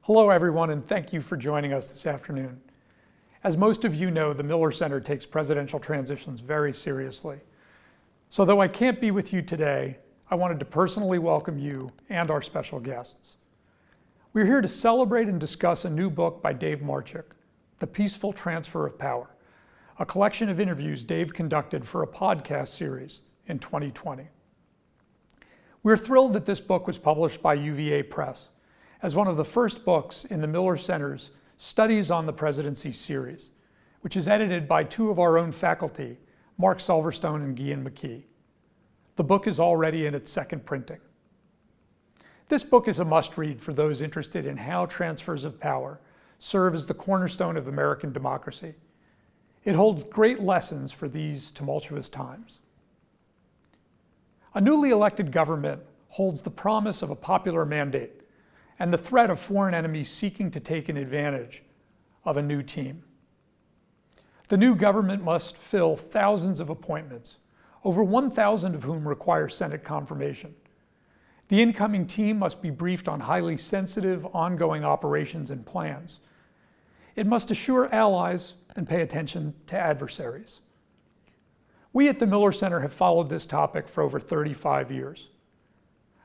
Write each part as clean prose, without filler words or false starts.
Hello everyone, and thank you for joining us this afternoon. As most of you know, the Miller Center takes presidential transitions very seriously. So though I can't be with you today, I wanted to personally welcome you and our special guests. We're here to celebrate and discuss a new book by Dave Marchuk, The Peaceful Transfer of Power, a collection of interviews Dave conducted for a podcast series in 2020. We're thrilled that this book was published by UVA Press as one of the first books in the Miller Center's Studies on the Presidency series, which is edited by two of our own faculty, Mark Silverstone and Guian McKee. The book is already in its second printing. This book is a must-read for those interested in how transfers of power serve as the cornerstone of American democracy. It holds great lessons for these tumultuous times. A newly elected government holds the promise of a popular mandate and the threat of foreign enemies seeking to take an advantage of a new team. The new government must fill thousands of appointments, over 1,000 of whom require Senate confirmation. The incoming team must be briefed on highly sensitive, ongoing operations and plans. It must assure allies and pay attention to adversaries. We at the Miller Center have followed this topic for over 35 years.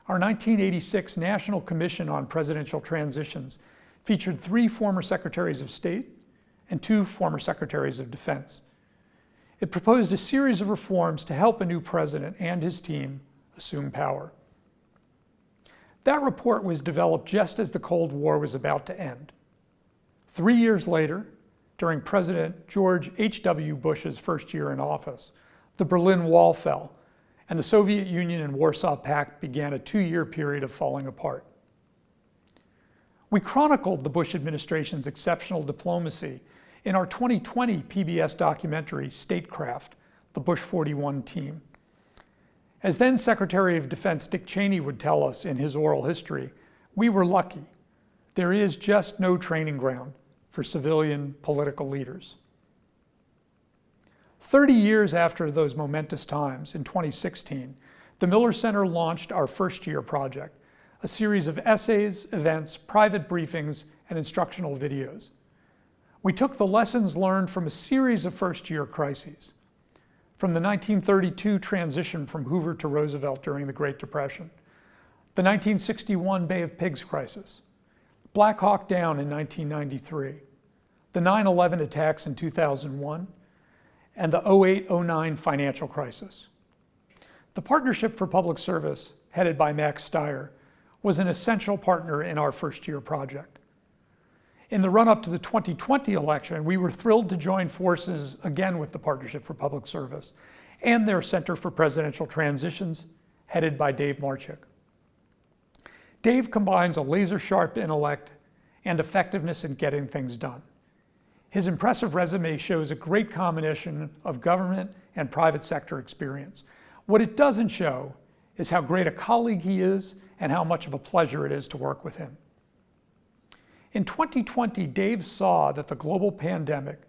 Our 1986 National Commission on Presidential Transitions featured 3 former Secretaries of State and 2 former Secretaries of Defense. It proposed a series of reforms to help a new president and his team assume power. That report was developed just as the Cold War was about to end. 3 years later, during President George H.W. Bush's first year in office, the Berlin Wall fell, and the Soviet Union and Warsaw Pact began a 2-year period of falling apart. We chronicled the Bush administration's exceptional diplomacy in our 2020 PBS documentary, Statecraft, The Bush 41 Team. As then Secretary of Defense Dick Cheney would tell us in his oral history, we were lucky. There is just no training ground for civilian political leaders. 30 years after those momentous times, in 2016, the Miller Center launched our first-year project, a series of essays, events, private briefings, and instructional videos. We took the lessons learned from a series of first-year crises, from the 1932 transition from Hoover to Roosevelt during the Great Depression, the 1961 Bay of Pigs crisis, Black Hawk Down in 1993, the 9/11 attacks in 2001, and the 2008-09 financial crisis. The Partnership for Public Service, headed by Max Steyer, was an essential partner in our first-year project. In the run-up to the 2020 election, we were thrilled to join forces again with the Partnership for Public Service and their Center for Presidential Transitions, headed by Dave Marchuk. Dave combines a laser-sharp intellect and effectiveness in getting things done. His impressive resume shows a great combination of government and private sector experience. What it doesn't show is how great a colleague he is and how much of a pleasure it is to work with him. In 2020, Dave saw that the global pandemic,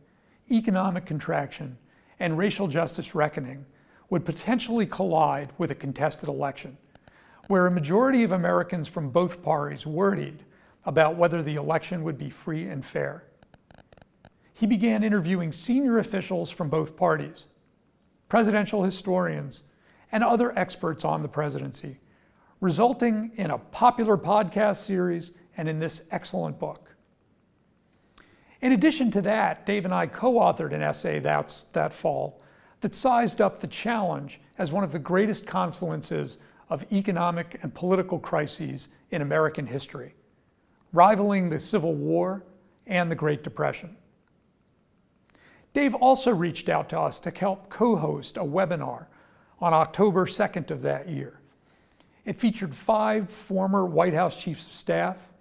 economic contraction, and racial justice reckoning would potentially collide with a contested election, where a majority of Americans from both parties worried about whether the election would be free and fair. He began interviewing senior officials from both parties, presidential historians, and other experts on the presidency, resulting in a popular podcast series and in this excellent book. In addition to that, Dave and I co-authored an essay that fall that sized up the challenge as one of the greatest confluences of economic and political crises in American history, rivaling the Civil War and the Great Depression. Dave also reached out to us to help co-host a webinar on October 2nd of that year. It featured 5 former White House chiefs of staff,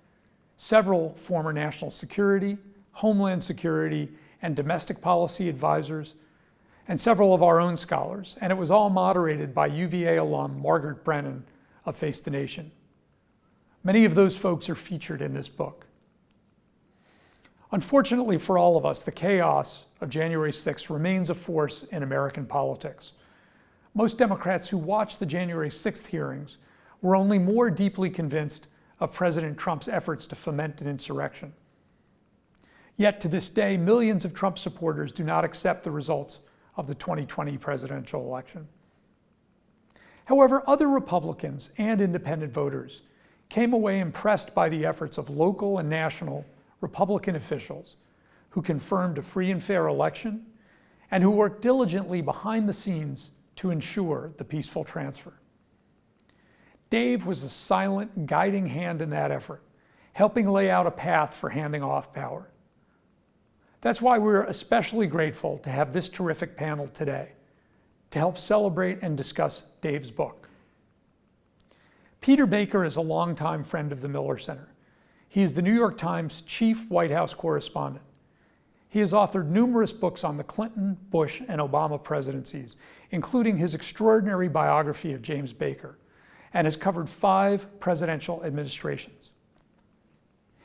several former national security, homeland security, and domestic policy advisors, and several of our own scholars, and it was all moderated by UVA alum Margaret Brennan of Face the Nation. Many of those folks are featured in this book. Unfortunately for all of us, the chaos of January 6th remains a force in American politics. Most Democrats who watched the January 6th hearings were only more deeply convinced of President Trump's efforts to foment an insurrection. Yet to this day, millions of Trump supporters do not accept the results of the 2020 presidential election. However, other Republicans and independent voters came away impressed by the efforts of local and national Republican officials who confirmed a free and fair election and who worked diligently behind the scenes to ensure the peaceful transfer. Dave was a silent, guiding hand in that effort, helping lay out a path for handing off power. That's why we're especially grateful to have this terrific panel today to help celebrate and discuss Dave's book. Peter Baker is a longtime friend of the Miller Center. He is the New York Times chief White House correspondent. He has authored numerous books on the Clinton, Bush, and Obama presidencies, including his extraordinary biography of James Baker, and has covered 5 presidential administrations.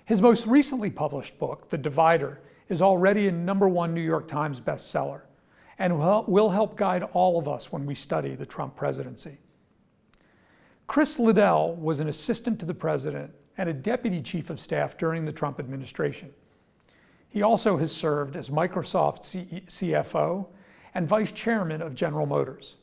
His most recently published book, The Divider, is already a #1 New York Times bestseller and will help guide all of us when we study the Trump presidency. Chris Liddell was an assistant to the president and a deputy chief of staff during the Trump administration. He also has served as Microsoft CFO and vice chairman of General Motors.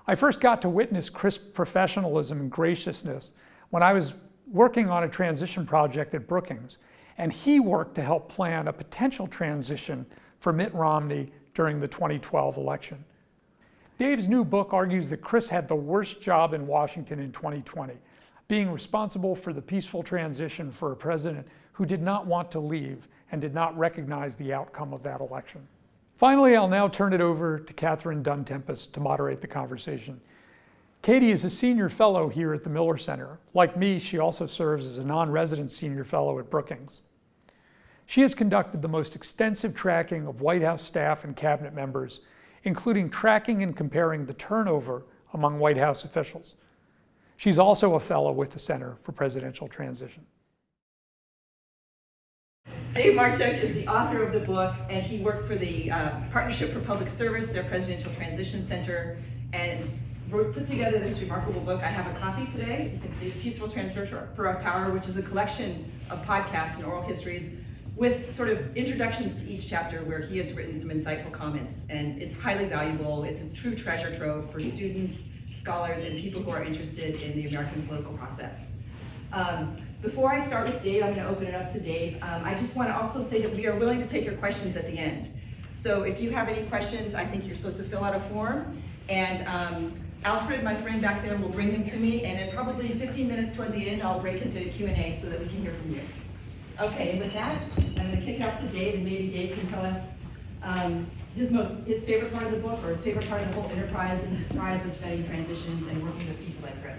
I first got to witness Chris' professionalism and graciousness when I was working on a transition project at Brookings, and he worked to help plan a potential transition for Mitt Romney during the 2012 election. Dave's new book argues that Chris had the worst job in Washington in 2020, being responsible for the peaceful transition for a president who did not want to leave and did not recognize the outcome of that election. Finally, I'll now turn it over to Catherine Dunn-Tempest to moderate the conversation. Katie is a senior fellow here at the Miller Center. Like me, she also serves as a non-resident senior fellow at Brookings. She has conducted the most extensive tracking of White House staff and cabinet members, including tracking and comparing the turnover among White House officials. She's also a fellow with the Center for Presidential Transition. Dave Marchuk is the author of the book, and he worked for the Partnership for Public Service, their Presidential Transition Center, and put together this remarkable book. I have a copy today. It's the Peaceful Transfer for Power, which is a collection of podcasts and oral histories with sort of introductions to each chapter where he has written some insightful comments. And it's highly valuable. It's a true treasure trove for students, scholars, and people who are interested in the American political process. Before I start with Dave, I'm going to open it up to Dave. I just want to also say that we are willing to take your questions at the end. So if you have any questions, I think you're supposed to fill out a form. And Alfred, my friend back there, will bring them to me. And in probably 15 minutes toward the end, I'll break into a Q&A so that we can hear from you. Okay, and with that, I'm going to kick it off to Dave, and maybe Dave can tell us his favorite part of the book, or his favorite part of the whole enterprise of studying transitions and working with people like Chris.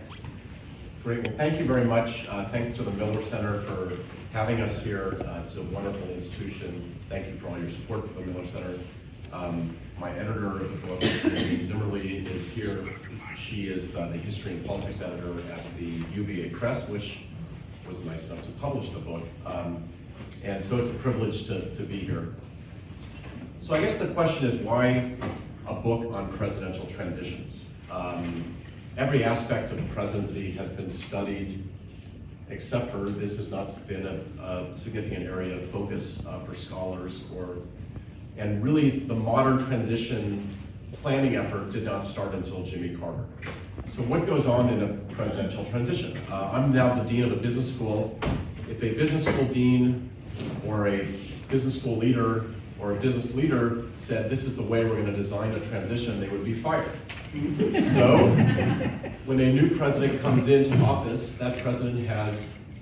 Great, well thank you very much. Thanks to the Miller Center for having us here. It's a wonderful institution. Thank you for all your support for the Miller Center. My editor of the book, Amy Zimmerly, is here. She is the history and politics editor at the UVA Press, which was nice enough to publish the book. And so it's a privilege to be here. So I guess the question is, why a book on presidential transitions? Every aspect of the presidency has been studied, except for this has not been a significant area of focus for scholars, and really the modern transition planning effort did not start until Jimmy Carter. So what goes on in a presidential transition? I'm now the dean of a business school. If a business school dean or a business school leader or a business leader said this is the way we're going to design a transition, they would be fired. So when a new president comes into office, that president has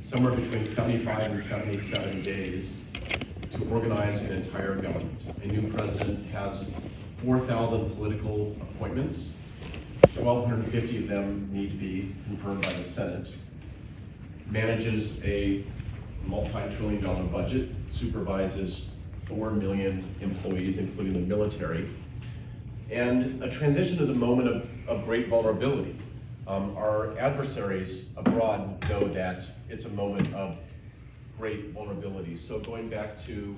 somewhere between 75 and 77 days to organize an entire government. A new president has 4,000 political appointments. 1,250 of them need to be confirmed by the Senate. Manages a multi-trillion-dollar budget, supervises 4 million employees, including the military. And a transition is a moment of great vulnerability. Our adversaries abroad know that it's a moment of great vulnerability. So going back to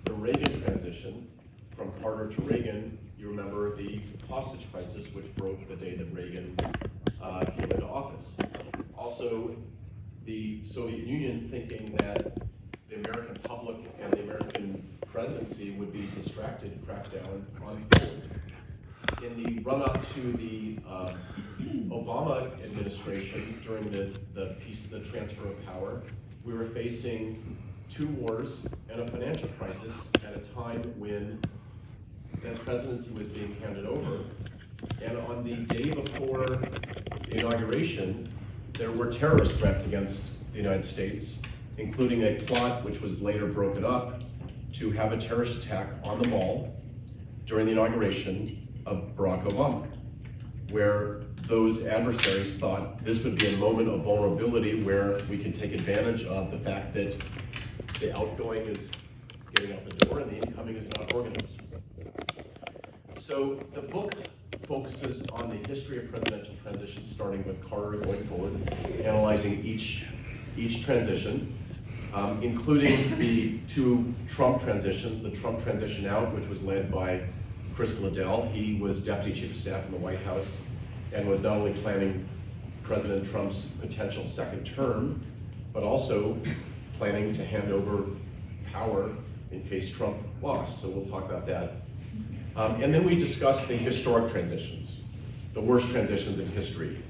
the Reagan transition, from Carter to Reagan, you remember the hostage crisis, which broke the day that Reagan came into office. Also, the Soviet Union thinking that the American public and the American presidency would be distracted, cracked down on gold. In the run-up to the Obama administration, during the transfer of power, we were facing 2 wars and a financial crisis at a time when that presidency was being handed over. And on the day before the inauguration, there were terrorist threats against the United States, including a plot which was later broken up to have a terrorist attack on the mall during the inauguration of Barack Obama, where those adversaries thought this would be a moment of vulnerability where we could take advantage of the fact that the outgoing is getting out the door and the incoming is not organized. So the book focuses on the history of presidential transitions, starting with Carter going forward, analyzing each transition, including the 2 Trump transitions, the Trump transition out, which was led by Chris Liddell. He was Deputy Chief of Staff in the White House and was not only planning President Trump's potential second term, but also planning to hand over power in case Trump lost. So we'll talk about that. And then we discussed the historic transitions, the worst transitions in history.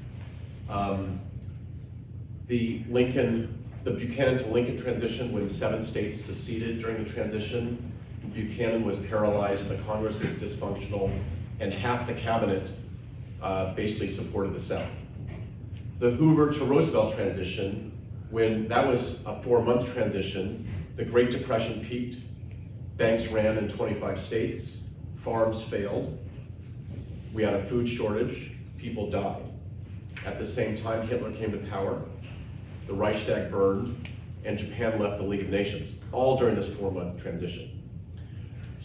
The Buchanan to Lincoln transition, when 7 states seceded during the transition. Buchanan was paralyzed, the Congress was dysfunctional, and half the cabinet basically supported the South. The Hoover to Roosevelt transition, when that was a 4-month transition, the Great Depression peaked, banks ran in 25 states, farms failed, we had a food shortage, people died. At the same time, Hitler came to power, the Reichstag burned, and Japan left the League of Nations, all during this 4-month transition.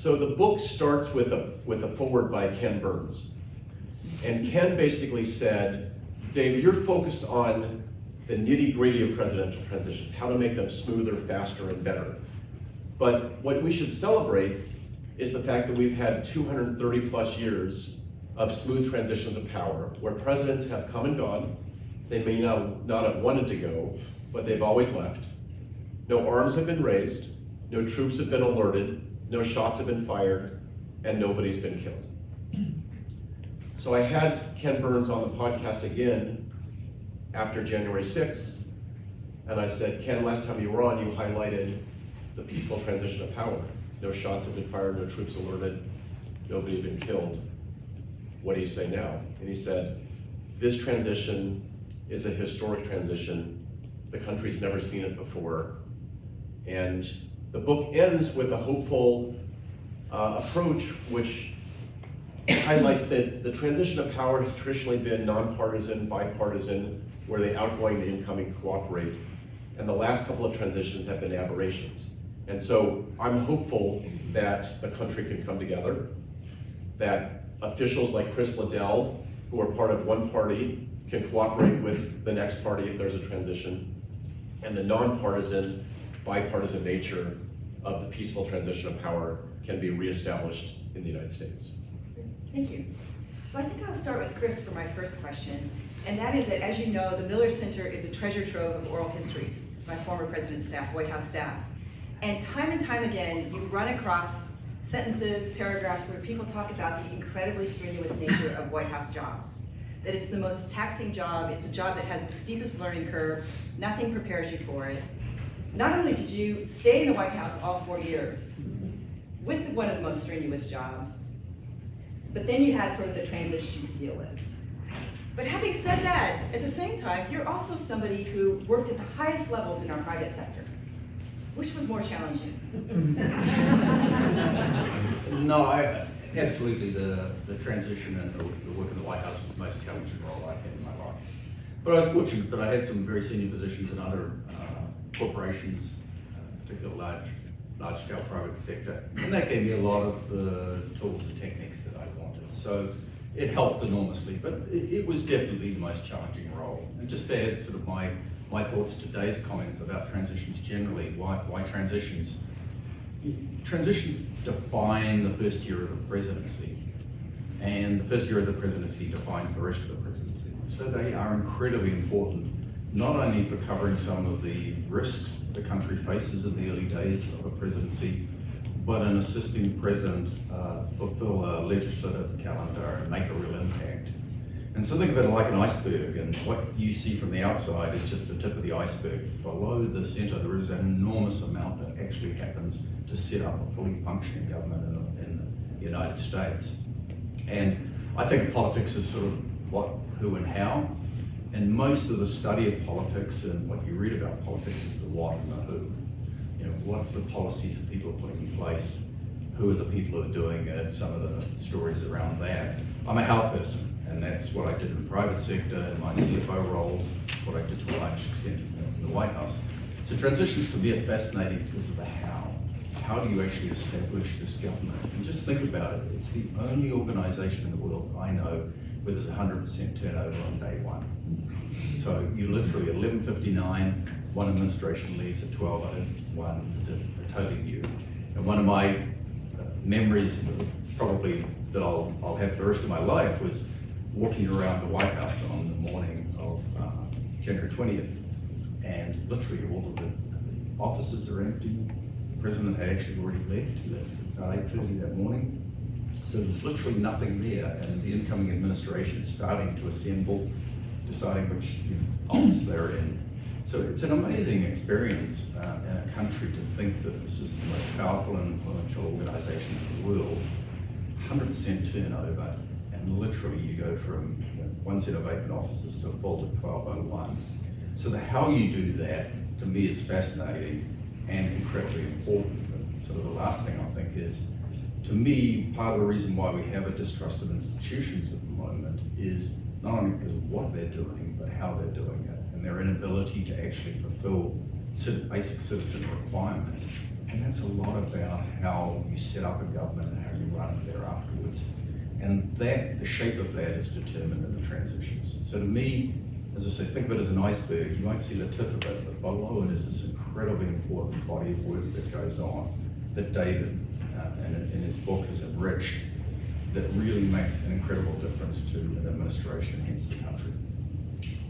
So the book starts with a foreword by Ken Burns. And Ken basically said, David, you're focused on the nitty-gritty of presidential transitions, how to make them smoother, faster, and better. But what we should celebrate is the fact that we've had 230 plus years of smooth transitions of power, where presidents have come and gone. They may not have wanted to go, but they've always left. No arms have been raised, no troops have been alerted, no shots have been fired, and nobody's been killed. So I had Ken Burns on the podcast again after January 6th, and I said, Ken, last time you were on, you highlighted the peaceful transition of power. No shots have been fired, no troops alerted, nobody had been killed. What do you say now? And he said, this transition is a historic transition. The country's never seen it before. And the book ends with a hopeful approach, which highlights that the transition of power has traditionally been nonpartisan, bipartisan, where the outgoing and the incoming cooperate. And the last couple of transitions have been aberrations. And so I'm hopeful that the country can come together, that officials like Chris Liddell, who are part of one party, can cooperate with the next party if there's a transition, and the nonpartisan, bipartisan nature of the peaceful transition of power can be reestablished in the United States. Thank you. So I think I'll start with Chris for my first question, and that is that, as you know, the Miller Center is a treasure trove of oral histories by former president's staff, White House staff. And time again, you run across sentences, paragraphs where people talk about the incredibly strenuous nature of White House jobs. That it's the most taxing job, it's a job that has the steepest learning curve, nothing prepares you for it. Not only did you stay in the White House all 4 years with one of the most strenuous jobs, but then you had sort of the transition to deal with. But having said that, at the same time, you're also somebody who worked at the highest levels in our private sector. Which was more challenging? No, absolutely the transition and the work in the White House was the most challenging role I've had in my life. But I was fortunate that I had some very senior positions in other corporations, particularly large-scale private sector, and that gave me a lot of the tools and techniques that I wanted. So it helped enormously, but it was definitely the most challenging role. And just to add sort of my thoughts to Dave's comments about transitions generally, why transitions? Transitions define the first year of the presidency, and the first year of the presidency defines the rest of the presidency. So they are incredibly important, not only for covering some of the risks the country faces in the early days of a presidency, but in assisting the president fulfill a legislative calendar and make a real impact. And so think of it like an iceberg, and what you see from the outside is just the tip of the iceberg. Below the center, there is an enormous amount that actually happens to set up a fully functioning government in the United States. And I think politics is sort of what, who, and how. And most of the study of politics and what you read about politics is the what and the who. You know, what's the policies that people are putting in place? Who are the people who are doing it? Some of the stories around that. I'm a how person, and that's what I did in the private sector in my CFO roles, what I did to a large extent in the White House. So transitions to me are fascinating because of the how. How do you actually establish this government? And just think about it. It's the only organization in the world I know where there's 100% turnover on day one. So you literally, at 11:59, one administration leaves, at 12:01, it's a totally new. And one of my memories, probably that I'll have for the rest of my life, was walking around the White House on the morning of January 20th, and literally all of the offices are empty. The president had actually already left. He left about 8:30 that morning. So there's literally nothing there, and the incoming administration is starting to assemble, deciding which office they're in. So it's an amazing experience in a country to think that this is the most powerful and influential organization in the world. 100% turnover, and literally you go from one set of vacant offices to a full at 12:01. So the how you do that, to me, is fascinating and incredibly important. But sort of the last thing I think is, to me, part of the reason why we have a distrust of institutions at the moment is not only because of what they're doing, but how they're doing it, and their inability to actually fulfill basic citizen requirements. And that's a lot about how you set up a government and how you run it there afterwards. And that, the shape of that is determined in the transitions. So to me, as I say, think of it as an iceberg. You won't see the tip of it, but below it is this incredibly important body of work that goes on, that David in his book has enriched, that really makes an incredible difference to an administration, hence the country.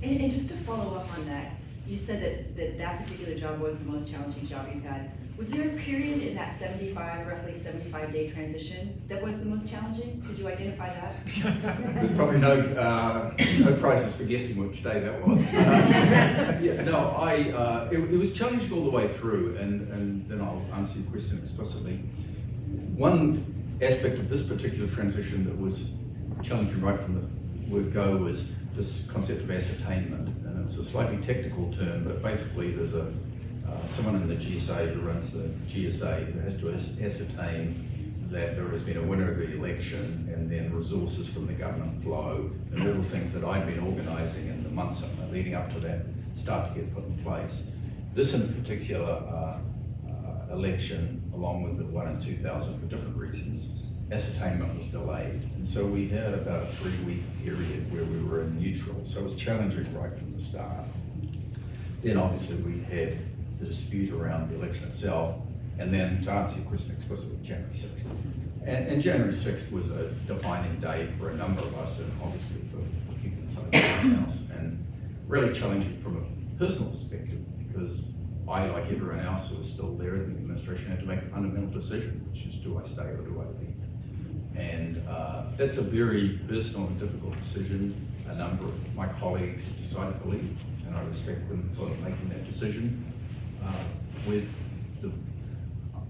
And just to follow up on that, you said that particular job was the most challenging job you've had. Was there a period in that roughly 75-day transition that was the most challenging? Could you identify that? There's probably no prizes for guessing which day that was. Yeah, no, it was challenging all the way through, and then I'll answer your question explicitly. One aspect of this particular transition that was challenging right from the word go was this concept of ascertainment, and it's a slightly technical term, but basically there's someone in the GSA who runs the GSA who has to ascertain that there has been a winner of the election, and then resources from the government flow, and all the things that I'd been organising in the months leading up to that start to get put in place. This in particular election, along with the one in 2000 for different reasons, ascertainment was delayed. And so we had about a 3-week period where we were in neutral. So it was challenging right from the start. Then obviously we had the dispute around the election itself. And then to answer your question explicitly, January 6th. And January 6th was a defining day for a number of us, and obviously for people inside the White House, and really challenging from a personal perspective, because I, like everyone else who was still there in the administration, had to make a fundamental decision, which is, do I stay or do I leave? And that's a very personal and difficult decision. A number of my colleagues decided to leave, and I respect them for making that decision.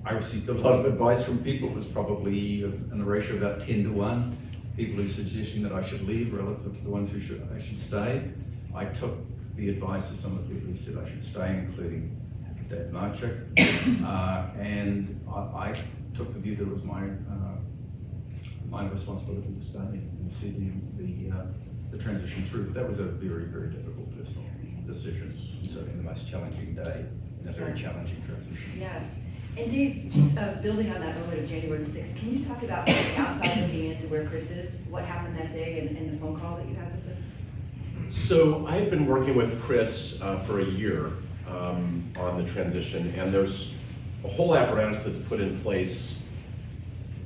I received a lot of advice from people. It was probably in the ratio of about 10-to-1. People who suggesting that I should leave relative to the ones who I should stay. I took the advice of some of the people who said I should stay, including Dave Marchuk, and I took the view that it was my responsibility to stay and see the transition through. That was a very, very difficult personal decision, certainly the most challenging day in a very challenging transition. Yeah. And Dave, just building on that moment of January 6th, can you talk about, from the outside looking into where Chris is, what happened that day and the phone call that you had with him? So I had been working with Chris for a year on the transition, and there's a whole apparatus that's put in place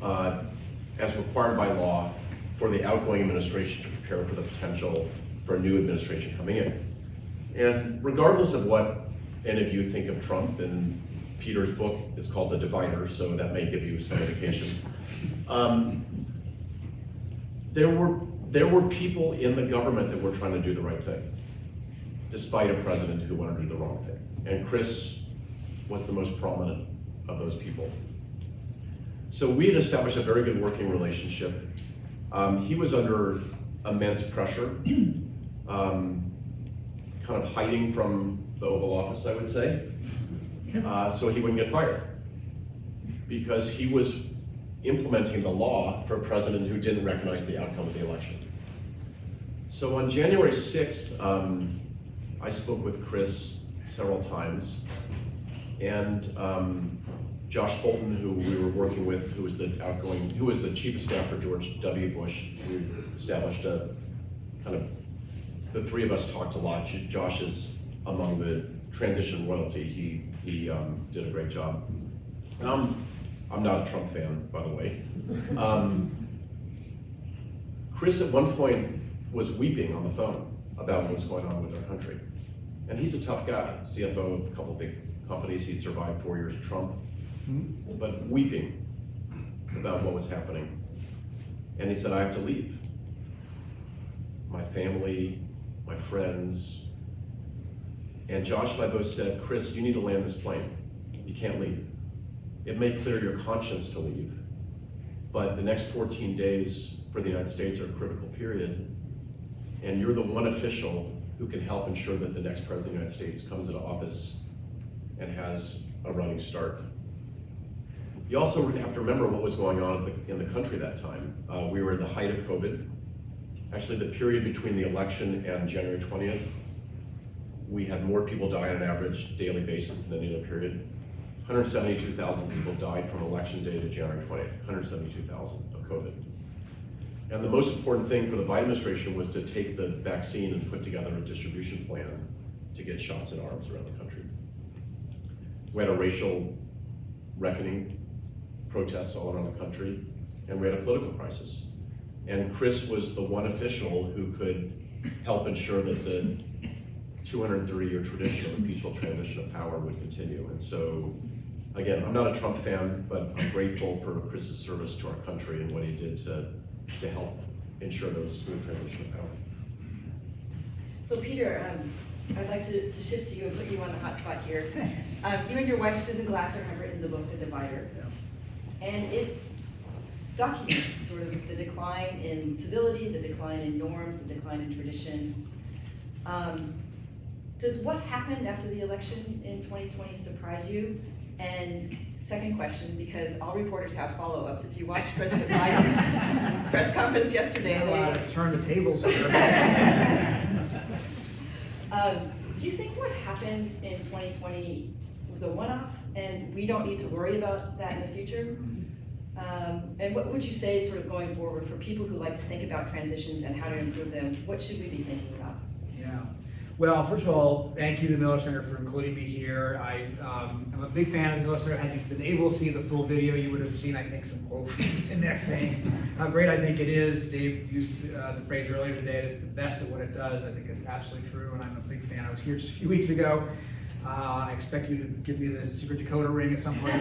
as required by law for the outgoing administration to prepare for the potential for a new administration coming in. And regardless of what any of you think of Trump, and Peter's book is called The Divider, so that may give you some indication. There were people in the government that were trying to do the right thing, despite a president who wanted to do the wrong thing. And Chris was the most prominent of those people. So we had established a very good working relationship. He was under immense pressure, kind of hiding from the Oval Office, I would say, so he wouldn't get fired, because he was implementing the law for a president who didn't recognize the outcome of the election. So on January 6th, I spoke with Chris several times, and Josh Bolton, who we were working with, who was the chief of staff for George W. Bush, we established a kind of, the three of us talked a lot. Josh is among the transition royalty. He did a great job. And I'm not a Trump fan, by the way. Chris at one point was weeping on the phone about what was going on with our country. And he's a tough guy, CFO of a couple big companies. He'd survived 4 years of Trump, but weeping about what was happening. And he said, I have to leave. My family, my friends. And Josh and I both said, Chris, you need to land this plane. You can't leave. It may clear your conscience to leave, but the next 14 days for the United States are a critical period, and you're the one official who can help ensure that the next president of the United States comes into office and has a running start. You also have to remember what was going on in the country that time. We were in the height of COVID. Actually, the period between the election and January 20th, we had more people die on an average daily basis than any other period. 172,000 people died from election day to January 20th, 172,000 of COVID. And the most important thing for the Biden administration was to take the vaccine and put together a distribution plan to get shots in arms around the country. We had a racial reckoning, protests all around the country, and we had a political crisis. And Chris was the one official who could help ensure that the 230-year tradition of a peaceful transition of power would continue. And so, again, I'm not a Trump fan, but I'm grateful for Chris's service to our country and what he did to help ensure there was a smooth transition of power. So Peter, I'd like to shift to you and put you on the hot spot here. You and your wife, Susan Glasser, have written the book, The Divider. Yeah. And it documents sort of the decline in civility, the decline in norms, the decline in traditions. Does what happened after the election in 2020 surprise you? And second question, because all reporters have follow-ups. If you watched President Biden's press conference yesterday, they turn the tables here. Do you think what happened in 2020 was a one-off, and we don't need to worry about that in the future? And what would you say, sort of going forward, for people who like to think about transitions and how to improve them? What should we be thinking about? Yeah. Well, first of all, thank you to the Miller Center for including me here. I'm a big fan of the Miller Center. Had you been able to see the full video, you would have seen, I think, some quotes in there saying how great I think it is. Dave used the phrase earlier today that it's the best at what it does. I think it's absolutely true, and I'm a big fan. I was here just a few weeks ago. I expect you to give me the secret decoder ring at some point.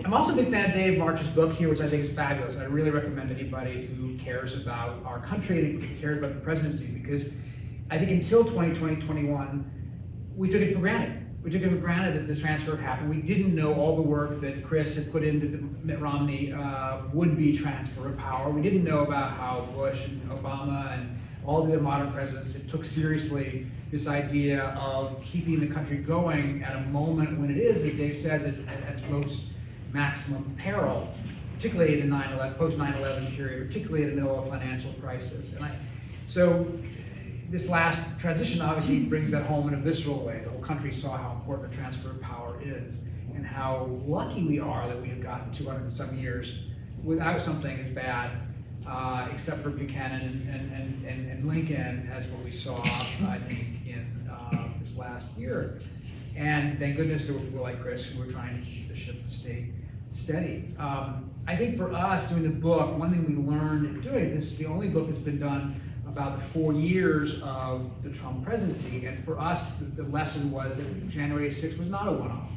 I'm also a big fan of Dave March's book here, which I think is fabulous. I really recommend anybody who cares about our country and who cares about the presidency, because I think until 2020-21, we took it for granted. We took it for granted that this transfer happened. We didn't know all the work that Chris had put into the Mitt Romney would-be transfer of power. We didn't know about how Bush and Obama and all the other modern presidents took seriously this idea of keeping the country going at a moment when it is, as Dave says, at its most maximum peril, particularly in the post 9/11 period, particularly in the middle of a financial crisis. So this last transition obviously brings that home in a visceral way. The whole country saw how important the transfer of power is and how lucky we are that we have gotten 200 and some years without something as bad, except for Buchanan and Lincoln, as what we saw, I think, in this last year. And thank goodness there were people like Chris who were trying to keep the ship of state steady. I think for us doing the book, one thing we learned in doing this is the only book that's been done about the 4 years of the Trump presidency. And for us, the lesson was that January 6th was not a one-off.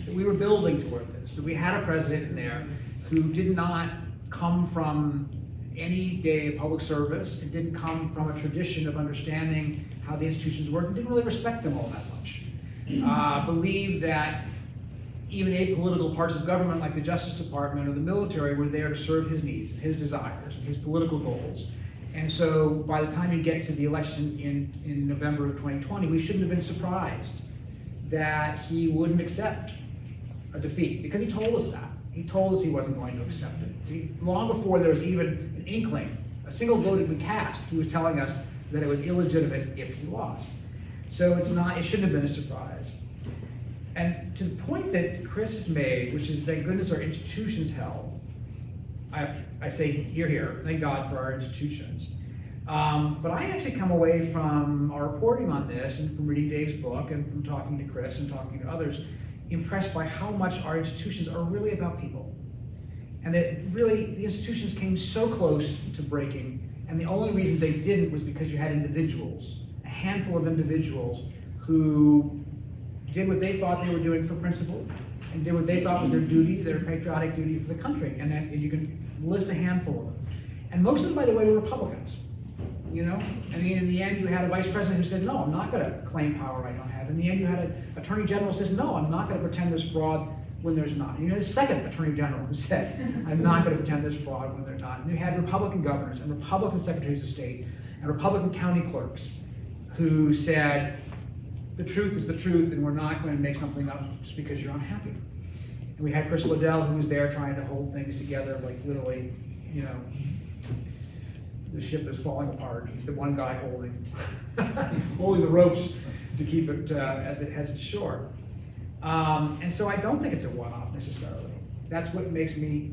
That we were building toward this, that we had a president in there who did not come from any day of public service, and didn't come from a tradition of understanding how the institutions work, and didn't really respect them all that much. Believed that even apolitical parts of government like the Justice Department or the military were there to serve his needs, his desires, his political goals. And so by the time you get to the election in November of 2020, we shouldn't have been surprised that he wouldn't accept a defeat, because he told us that. He told us he wasn't going to accept it. Long before there was even an inkling, a single vote had been cast, he was telling us that it was illegitimate if he lost. So it shouldn't have been a surprise. And to the point that Chris has made, which is thank goodness our institutions held, I say hear, hear, thank God for our institutions. But I actually come away from our reporting on this and from reading Dave's book and from talking to Chris and talking to others, impressed by how much our institutions are really about people. And that really the institutions came so close to breaking, and the only reason they didn't was because you had individuals, a handful of individuals who did what they thought they were doing for principle, and did what they thought was their duty, their patriotic duty for the country. And you can list a handful of them. And most of them, by the way, were Republicans. You know, I mean, in the end, you had a vice president who said, no, I'm not going to claim power I don't have. In the end, you had an attorney general who says, no, I'm not going to pretend there's fraud when there's not. And you had a second attorney general who said, I'm not going to pretend there's fraud when there's not. And you had Republican governors and Republican secretaries of state and Republican county clerks who said, the truth is the truth, and we're not going to make something up just because you're unhappy. And we had Chris Liddell, who was there trying to hold things together, like literally, you know, the ship is falling apart. He's the one guy holding the ropes to keep it as it heads to shore. And so I don't think it's a one-off necessarily. That's what makes me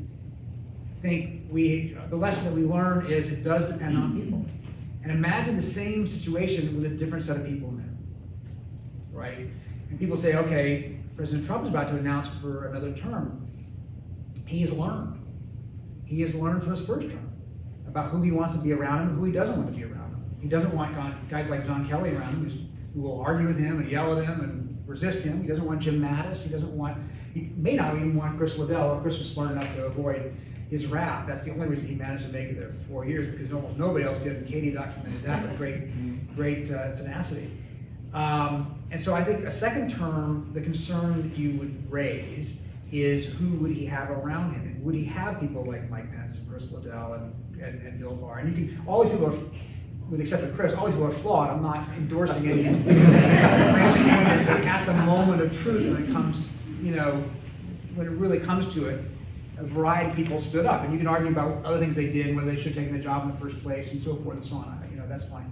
think the lesson that we learn is it does depend on people. And imagine the same situation with a different set of people in it, right? And people say, okay, President Trump is about to announce for another term. He has learned. He has learned from his first term about who he wants to be around him and who he doesn't want to be around him. He doesn't want guys like John Kelly around him who will argue with him and yell at him and resist him. He doesn't want Jim Mattis. He may not even want Chris Liddell. Chris was smart enough to avoid his wrath. That's the only reason he managed to make it there for 4 years, because almost nobody else did, and Katie documented that with great tenacity. And so I think a second term, the concern that you would raise is who would he have around him? And would he have people like Mike Pence and Chris Liddell and Bill Barr? And you can, all these people are, with the exception of Chris, all these people are flawed. I'm not endorsing any of them. My only point is that at the moment of truth, when it comes, you know, when it really comes to it, a variety of people stood up. And you can argue about other things they did, whether they should have taken the job in the first place, and so forth and so on. You know, that's fine.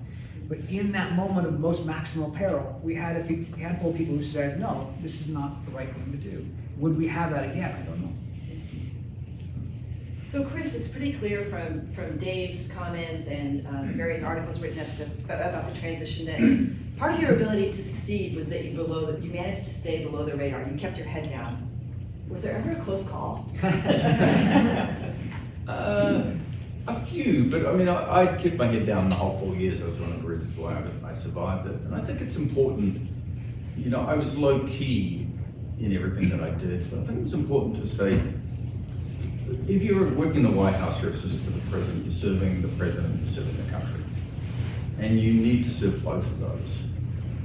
But in that moment of most maximal peril, we had a handful of people who said, no, this is not the right thing to do. Would we have that again? I don't know. So Chris, it's pretty clear from Dave's comments and various articles written about the transition that part of your ability to succeed was that you managed to stay below the radar. You kept your head down. Was there ever a close call? A few, but I mean, I kept my head down the whole 4 years. That was one of the reasons why I survived it. And I think it's important, you know, I was low key in everything that I did, but I think it's important to say, if you're working in the White House, you're assistant to the president, you're serving the president, you're serving the country. And you need to serve both of those.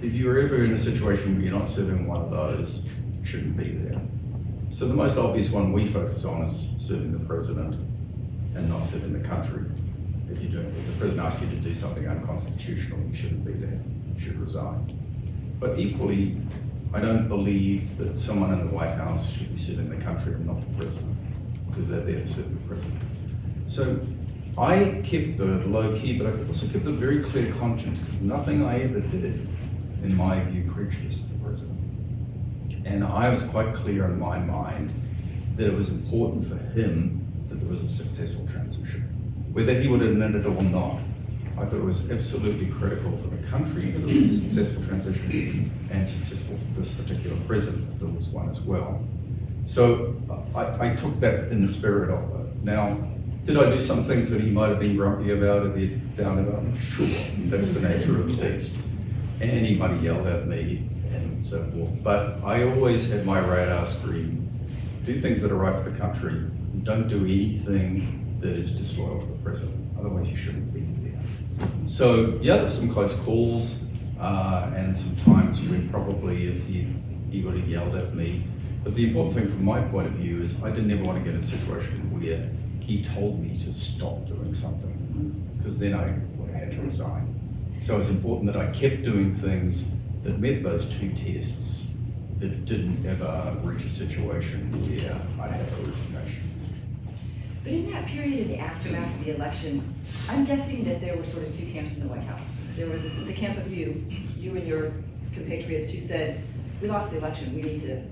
If you're ever in a situation where you're not serving one of those, you shouldn't be there. So the most obvious one we focus on is serving the president and not serving the country. If the president asks you to do something unconstitutional, you shouldn't be there, you should resign. But equally, I don't believe that someone in the White House should be serving the country and not the president, because they're there to serve the president. So I kept the low key, but I also kept a very clear conscience, because nothing I ever did, in my view, prejudiced the president. And I was quite clear in my mind that it was important for him that there was a successful transition. Whether he would admit it or not, I thought it was absolutely critical for the country that there was a successful transition and successful for this particular president, if there was one as well. So I took that in the spirit of it. Now, Did I do some things that he might have been grumpy about, a bit down about? Sure, that's the nature of the beast. And he might have yelled at me and so forth. But I always had my radar screen. Do things that are right for the country. And don't do anything that is disloyal to the president. Otherwise, you shouldn't be there. So yeah, there were some close calls and some times when probably if he would have yelled at me. But the important thing from my point of view is I didn't ever want to get in a situation where he told me to stop doing something, because then I would have had to resign. So it's important that I kept doing things that met those two tests, that didn't ever reach a situation where I had a resignation. But in that period, in the aftermath of the election, I'm guessing that there were sort of two camps in the White House. There was the camp of you and your compatriots who said, we lost the election, we need to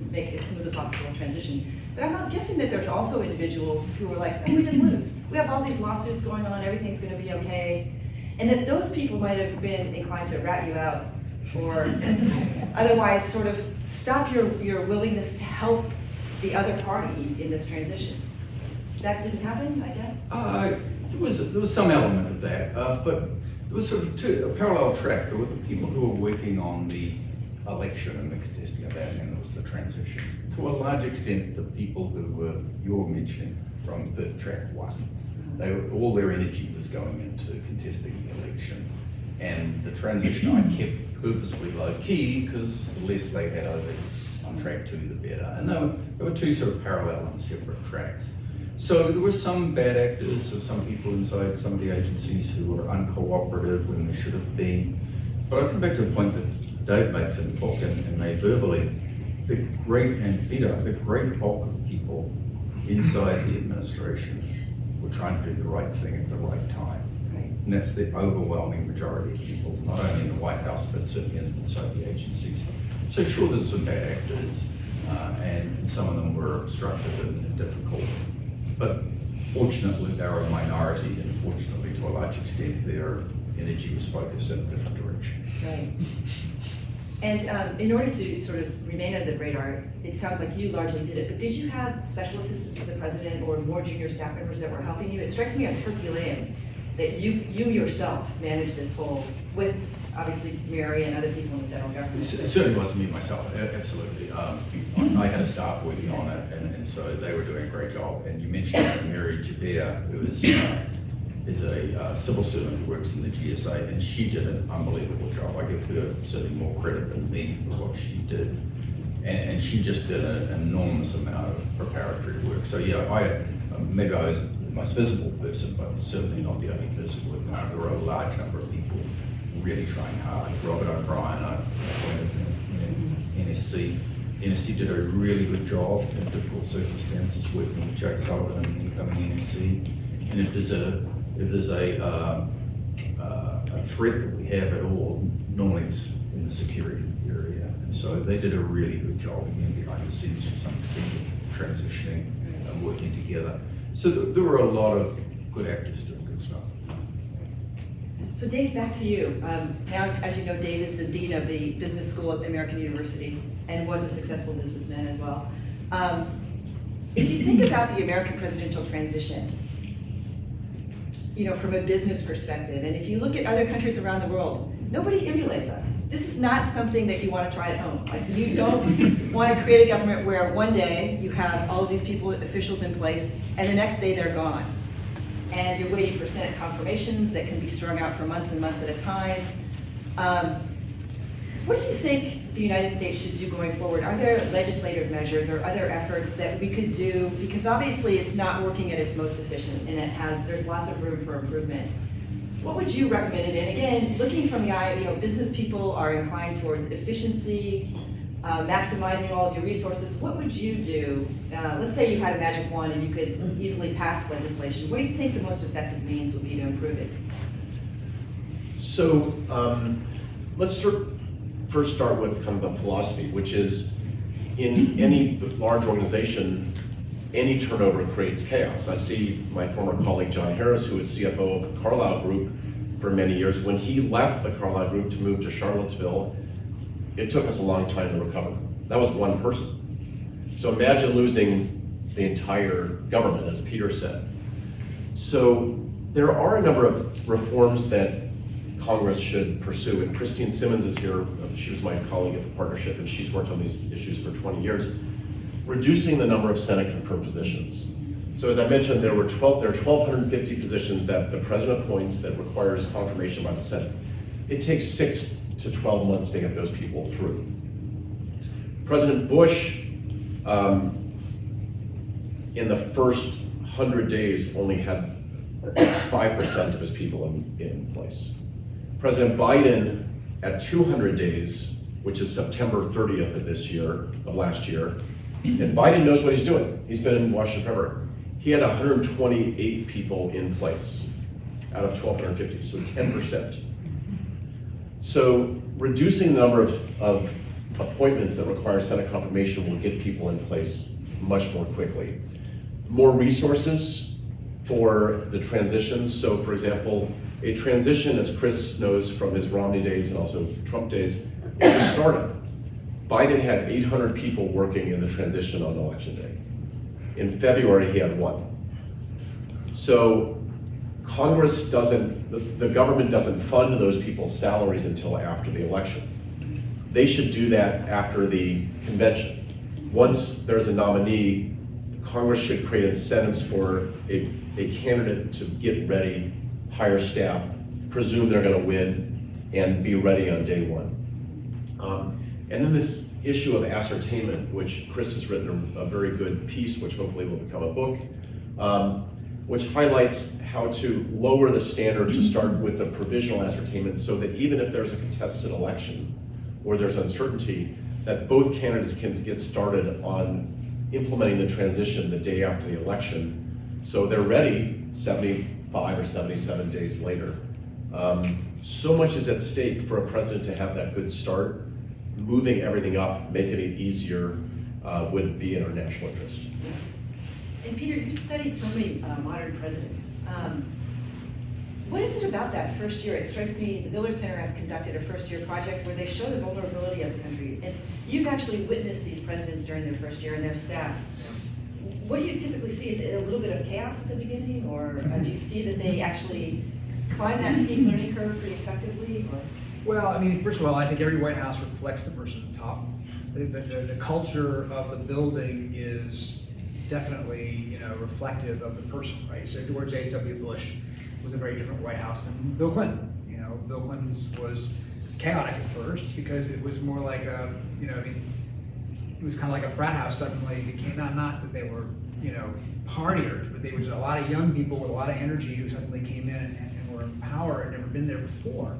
make as smooth as possible transition. But I'm not guessing that there's also individuals who were like, oh, we didn't lose. We have all these lawsuits going on, everything's gonna be okay. And that those people might have been inclined to rat you out or otherwise sort of stop your willingness to help the other party in this transition. That didn't happen, I guess? There was some element of that, but there was sort of a parallel track. There were the people who were working on the election and the contesting of that, and then there was the transition. To a large extent, the people who you're mentioning from the track one, all their energy was going into contesting the election, and the transition I kept purposely low key because the less they had over on track two, the better. And there were two sort of parallel and separate tracks. So there were some bad actors, so some people inside some of the agencies who were uncooperative when they should have been. But I come back to the point that Dave makes in the book and made verbally. The great, and Peter, the great bulk of people inside the administration were trying to do the right thing at the right time. Right. And that's the overwhelming majority of people, not only in the White House, but certainly inside the agencies. So sure, there's some bad actors, and some of them were obstructive and difficult. But fortunately, they were a minority, and fortunately, to a large extent, their energy was focused in a different direction. Right. And in order to sort of remain under the radar, it sounds like you largely did it, but did you have special assistants to the president or more junior staff members that were helping you? It strikes me as Herculean that you yourself managed this whole, with obviously Mary and other people in the federal government. It certainly wasn't me myself, absolutely. I had a staff working on it, and so they were doing a great job. And you mentioned Mary Jabir, who is a civil servant who works in the GSA, and she did an unbelievable job. I give her certainly more credit than me for what she did. And she just did an enormous amount of preparatory work. So yeah, maybe I was the most visible person, but certainly not the only person working on it. There were a large number of people really trying hard. Robert O'Brien, I appointed in NSC. NSC did a really good job in difficult circumstances working with Jake Sullivan and incoming NSC. And if there's a threat that we have at all, normally it's in the security area. And so they did a really good job again behind the scenes to some extent of transitioning and working together. So there were a lot of good actors doing good stuff. So Dave, back to you. Now, as you know, Dave is the dean of the business school at American University and was a successful businessman as well. If you think about the American presidential transition, you know, from a business perspective, and if you look at other countries around the world, nobody emulates us. This is not something that you want to try at home. Like, you don't want to create a government where one day you have all of these people, officials in place, and the next day they're gone. And you're waiting for Senate confirmations that can be strung out for months and months at a time. What do you think the United States should do going forward? Are there legislative measures or other efforts that we could do? Because obviously it's not working at its most efficient, and there's lots of room for improvement. What would you recommend? And again, looking from the eye, you know, business people are inclined towards efficiency, maximizing all of your resources. What would you do? Let's say you had a magic wand and you could easily pass legislation. What do you think the most effective means would be to improve it? So let's first start with kind of the philosophy, which is in any large organization, any turnover creates chaos. I see my former colleague John Harris, who was CFO of the Carlyle Group for many years. When he left the Carlyle Group to move to Charlottesville, it took us a long time to recover. That was one person. So imagine losing the entire government, as Peter said. So there are a number of reforms that Congress should pursue, and Christine Simmons is here. She was my colleague at the partnership, and she's worked on these issues for 20 years. Reducing the number of Senate confirmed positions. So as I mentioned, there are 1,250 positions that the president appoints that requires confirmation by the Senate. It takes 6 to 12 months to get those people through. President Bush, in the first 100 days, only had 5% of his people in place. President Biden, at 200 days, which is September 30th of last year, and Biden knows what he's doing. He's been in Washington forever. He had 128 people in place out of 1,250, so 10%. So reducing the number of appointments that require Senate confirmation will get people in place much more quickly. More resources for the transitions. So for example, a transition, as Chris knows from his Romney days and also Trump days, is a startup. Biden had 800 people working in the transition on election day. In February, he had 1. So Congress doesn't, the government doesn't fund those people's salaries until after the election. They should do that after the convention. Once there's a nominee, Congress should create incentives for a candidate to get ready, hire staff, presume they're going to win, and be ready on day one. And then this issue of ascertainment, which Chris has written a very good piece, which hopefully will become a book, which highlights how to lower the standard to start with a provisional ascertainment so that even if there's a contested election or there's uncertainty, that both candidates can get started on implementing the transition the day after the election, so they're ready 75 or 77 days later. So much is at stake for a president to have that good start. Moving everything up, making it easier, would be in our national interest. And Peter, you studied so many modern presidents. What is it about that first year? It strikes me the Miller Center has conducted a first-year project where they show the vulnerability of the country. And you've actually witnessed these presidents during their first year and their staffs. What do you typically see? Is it a little bit of chaos at the beginning, or do you see that they actually climb that steep learning curve pretty effectively? Or? Well, I mean, first of all, I think every White House reflects the person at the top. The culture of the building is definitely, reflective of the person, right? So George H.W. Bush was a very different White House than Bill Clinton. Bill Clinton's was chaotic at first because it was more like a, it was kind of like a frat house suddenly became, not that they were, partiers, but they were just a lot of young people with a lot of energy who suddenly came in and were in power and never been there before.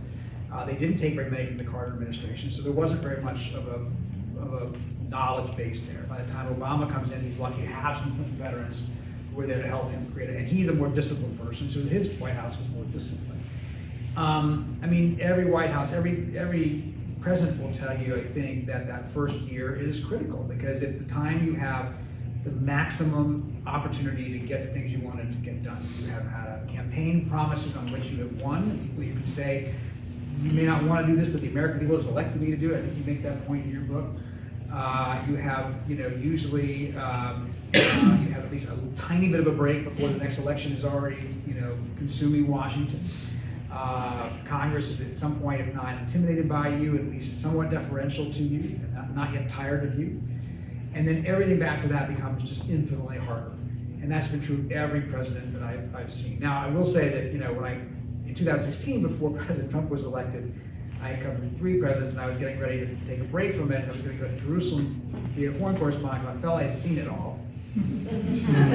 They didn't take very many from the Carter administration, so there wasn't very much of a knowledge base there. By the time Obama comes in, he's lucky to have some Clinton veterans who were there to help him create it, and he's a more disciplined person, so his White House was more disciplined. I mean, every White House, every president will tell you, I think, that first year is critical because it's the time you have the maximum opportunity to get the things you wanted to get done. You have had campaign promises on which you have won. People you can say, you may not want to do this, but the American people has elected me to do it. I think you make that point in your book. You have, usually, you have at least a tiny bit of a break before the next election is already, consuming Washington. Congress is at some point, if not intimidated by you, at least somewhat deferential to you, and not yet tired of you. And then everything after that becomes just infinitely harder. And that's been true of every president that I've seen. Now, I will say that, in 2016, before President Trump was elected, I covered 3 presidents, and I was getting ready to take a break from it. I was going to go to Jerusalem, be a foreign correspondent, and I felt I had seen it all. And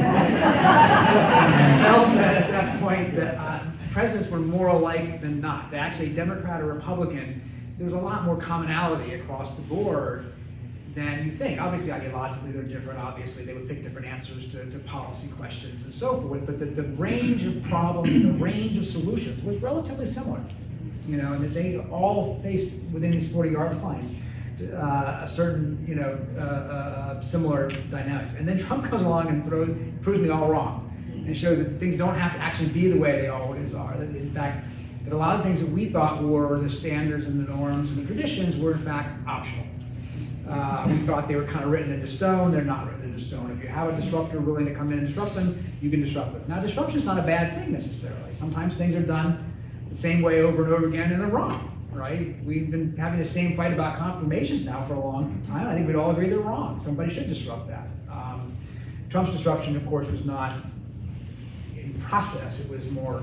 I felt that at that point that presidents were more alike than not. That actually, Democrat or Republican, there was a lot more commonality across the board than you think. Obviously, ideologically, they're different. Obviously, they would pick different answers to policy questions and so forth. But the range of problems and the range of solutions was relatively similar. And that they all faced within these 40-yard lines a certain, similar dynamics. And then Trump comes along and proves me all wrong, and shows that things don't have to actually be the way they always are. That in fact, that a lot of things that we thought were the standards and the norms and the traditions were in fact optional. We thought they were kind of written into stone. They're not written into in stone. If you have a disruptor willing to come in and disrupt them, you can disrupt them. Now, disruption is not a bad thing necessarily. Sometimes things are done the same way over and over again and they're wrong, right? We've been having the same fight about confirmations now for a long time. I think we'd all agree they're wrong. Somebody should disrupt that. Trump's disruption, of course, was not in process. It was more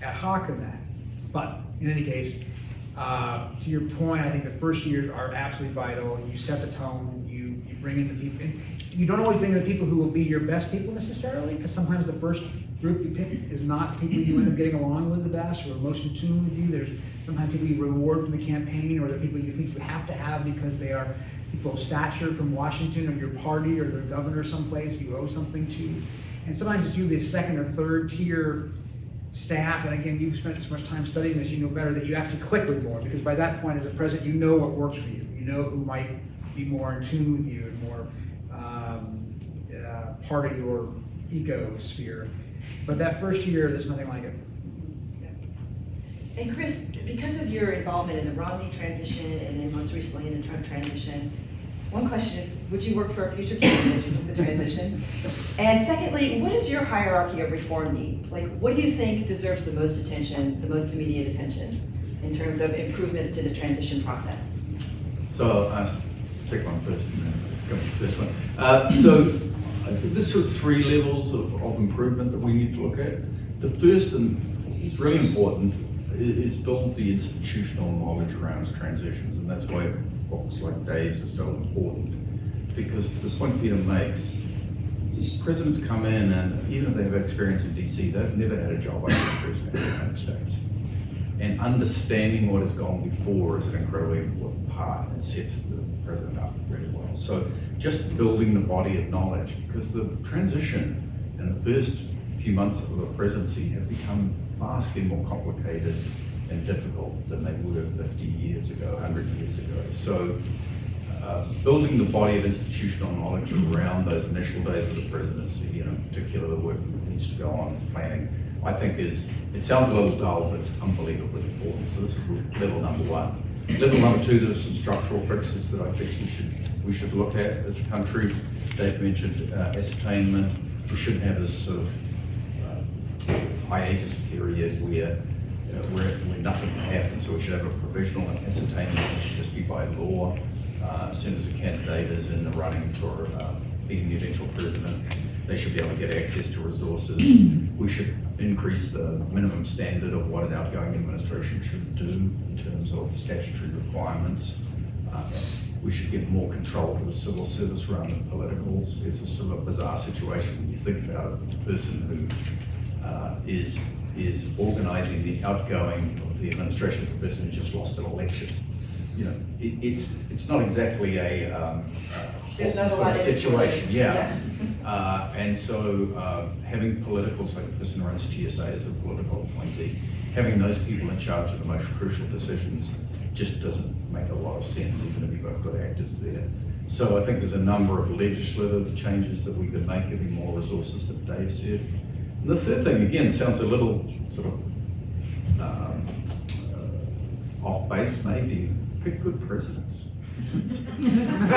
ad hoc than that. But in any case, to your point, I think the first years are absolutely vital. You set the tone. You bring in the people. And you don't always bring in the people who will be your best people necessarily, because sometimes the first group you pick is not people you end up getting along with the best or most in tune with you. There's sometimes people you reward from the campaign, or the people you think you have to have because they are people of stature from Washington or your party or their governor someplace you owe something to. And sometimes it's usually a second or third tier staff, and again, you've spent so much time studying this, you know better that you actually click with more, because by that point as a president, you know what works for you. You know who might be more in tune with you and more part of your ecosphere. But that first year, there's nothing like it. And Chris, because of your involvement in the Romney transition and then most recently in the Trump transition, one question is, would you work for a future candidate in the transition? And secondly, what is your hierarchy of reform needs? Like, what do you think deserves the most attention, the most immediate attention, in terms of improvements to the transition process? So I'll ask the second one first and then come to the first one. So I think there's sort of three levels of improvement that we need to look at. The first, and it's really important, is build the institutional knowledge around transitions, and that's why books like Dave's are so important. Because to the point Peter makes, presidents come in and even if they have experience in DC, they've never had a job like the President of the United States. And understanding what has gone before is an incredibly important part and sets the president up really well. So just building the body of knowledge, because the transition in the first few months of the presidency have become vastly more complicated and difficult than they would have 50 years ago, 100 years ago. So building the body of institutional knowledge around those initial days of the presidency, in particular the work that needs to go on is planning, I think it sounds a little dull, but it's unbelievably important. So this is level number one. Level number two, there's some structural fixes that I think we should look at as a country. Dave mentioned ascertainment. We shouldn't have this sort of hiatus period where nothing happens. So we should have a provisional ascertainment. It should just be by law. As soon as a candidate is in the running for being the eventual president, they should be able to get access to resources. We should increase the minimum standard of what an outgoing administration should do in terms of statutory requirements. We should give more control to the civil service around the politicals. It's a sort of a bizarre situation when you think about it. The person who is organizing the outgoing of the administration is the person who just lost an election. You know, it's not exactly a There's not a lot of situation. Yeah. And so having politicals like the person who runs GSA as a political appointee, having those people in charge of the most crucial decisions just doesn't make a lot of sense, even if you've got good actors there. So I think there's a number of legislative changes that we could make, giving more resources that Dave said. And the third thing, again, sounds a little sort of off base maybe, pick good presidents. But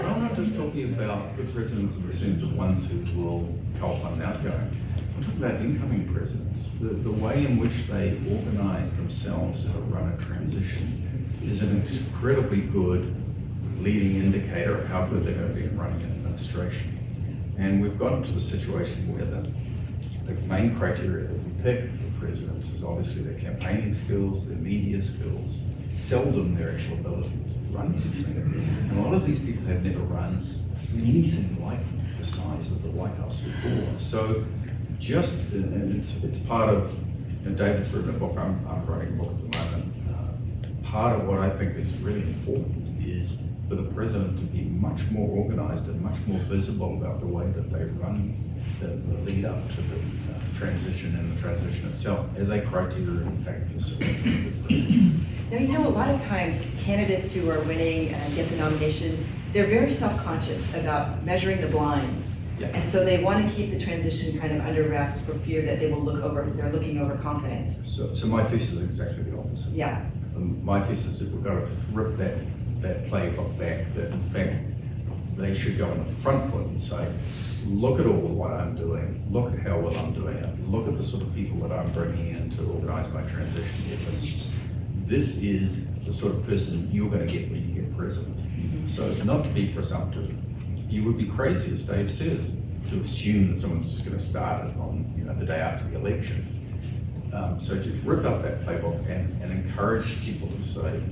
I'm not just talking about good presidents in the sense of ones who will help on an outgoing. I'm talking about incoming presidents. The way in which they organize themselves to run a transition is an incredibly good leading indicator of how good they're going to be in running an administration. And we've gotten to the situation where the main criteria that we pick for presidents is obviously their campaigning skills, their media skills, seldom their actual ability to run anything. And a lot of these people have never run anything like the size of the White House before. So just, and it's part of, David's written a book, I'm writing a book at the moment. Part of what I think is really important is for the president to be much more organized and much more visible about the way that they run the lead up to the transition and the transition itself as a criteria, in fact, for selecting the president. Now, you know, a lot of times candidates who are winning and get the nomination, they're very self-conscious about measuring the blinds. Yeah. And so they want to keep the transition kind of under wraps for fear that they're looking over confidence. So my thesis is exactly the opposite. Yeah. My thesis is we've got to rip that that playbook back, that in fact they should go on the front foot and say, look at all what I'm doing, look at how well I'm doing it, look at the sort of people that I'm bringing in to organise my transition efforts. This is the sort of person you're going to get when you get president. So it's not to be presumptive. You would be crazy, as Dave says, to assume that someone's just going to start it on the day after the election. So just rip up that playbook and encourage people to say,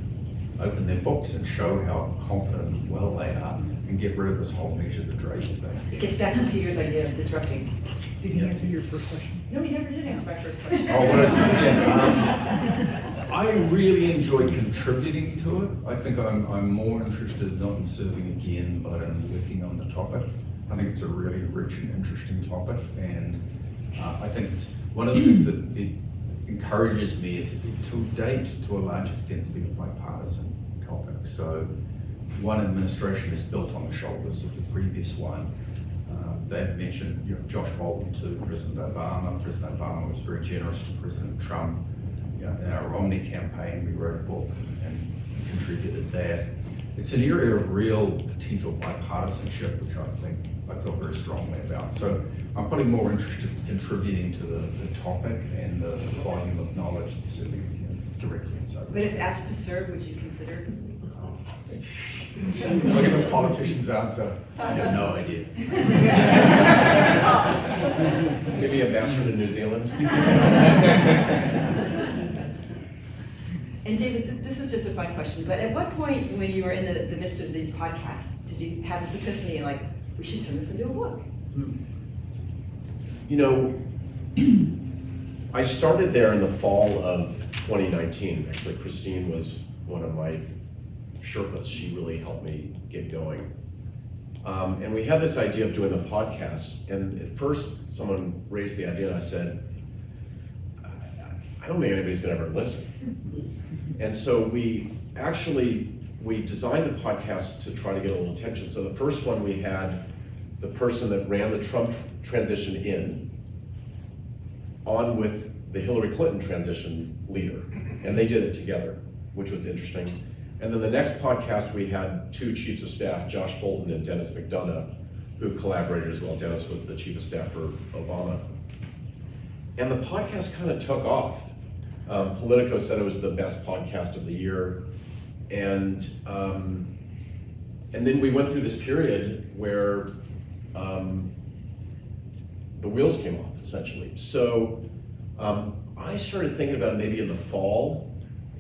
open their books and show how competent and well they are, and get rid of this whole measure the Drake thing. It gets back to Peter's idea of disrupting. Did he answer your first question? No, he never did answer my first question. Oh, what I really enjoy contributing to it. I think I'm more interested not in serving again, but in working on the topic. I think it's a really rich and interesting topic, and I think it's one of the things that it encourages me is to date, to a large extent, it's been a bipartisan topic. So one administration is built on the shoulders of the previous one. They've mentioned Josh Bolton to President Obama. President Obama was very generous to President Trump. In our Romney campaign, we wrote a book and contributed that. It's an area of real potential bipartisanship, which I feel very strongly about. So I'm probably more interested in contributing to the topic and the volume of knowledge that certainly directly inside. But if asked to serve, would you consider? Look at the politician's answer. I have no idea. Maybe ambassador to New Zealand? And David, this is just a fun question, but at what point when you were in the midst of these podcasts, did you have this epiphany like, we should turn this into a book? I started there in the fall of 2019. Actually, Christine was one of my Sherpas. She really helped me get going. And we had this idea of doing the podcast. And at first, someone raised the idea, and I said, I don't think anybody's going to ever listen. And so we designed the podcast to try to get a little attention. So the first one, we had the person that ran the Trump transition on with the Hillary Clinton transition leader. And they did it together, which was interesting. And then the next podcast, we had two chiefs of staff, Josh Bolton and Dennis McDonough, who collaborated as well. Dennis was the chief of staff for Obama. And the podcast kind of took off. Politico said it was the best podcast of the year. And then we went through this period where the wheels came off, essentially. So I started thinking about it maybe in the fall.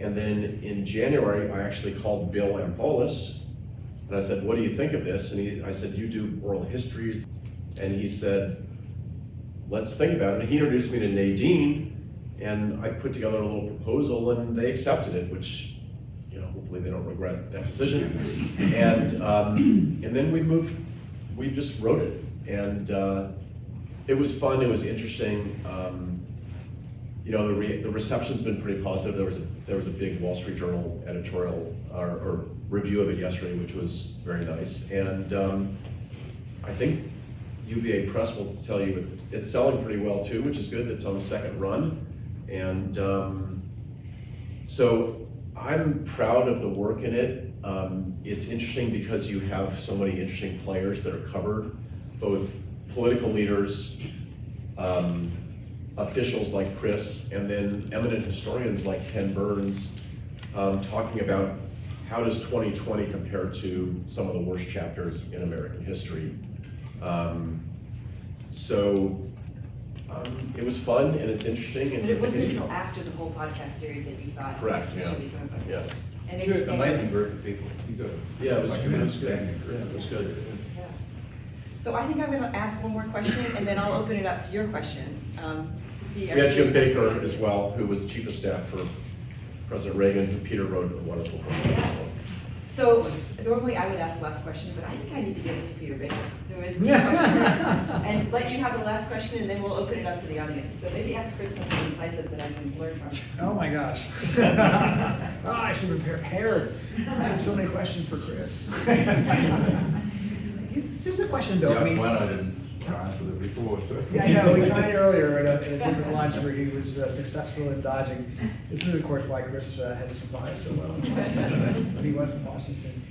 And then in January, I actually called Bill Ampholis, and I said, what do you think of this? And I said, you do oral histories. And he said, let's think about it. And he introduced me to Nadine, and I put together a little proposal, and they accepted it, which, hopefully they don't regret that decision. And then we just wrote it. And it was fun, it was interesting. The reception's been pretty positive. There was a big Wall Street Journal editorial or review of it yesterday, which was very nice. And I think UVA Press will tell you it's selling pretty well too, which is good. It's on the second run. And so I'm proud of the work in it. It's interesting because you have so many interesting players that are covered, both political leaders, officials like Chris, and then eminent historians like Ken Burns, talking about how does 2020 compare to some of the worst chapters in American history. It was fun and it's interesting. But it wasn't until after the whole podcast series that you thought Correct, this yeah. should be doing book. Yeah. And Sure, maybe- amazing group of people. You got Yeah, it was like good. an It was good. outstanding group. Yeah, it was good. Yeah. So I think I'm going to ask one more question, and then I'll open it up to your questions. To see We had Jim Baker as well, who was chief of staff for President Reagan, who Peter wrote a wonderful book. Yeah. So normally I would ask the last question, but I think I need to give it to Peter Baker, who is the questioner, and let you have the last question, and then we'll open it up to the audience. So maybe ask Chris something incisive that I can learn from. Oh my gosh. I should have prepared. I have so many questions for Chris. It's just a question though. Yeah, I I'm mean, glad I didn't ask answered it before, so. Yeah, I know, we tried it earlier at a different lunch where he was successful in dodging. This is, of course, why Chris has survived so well when he was in Washington.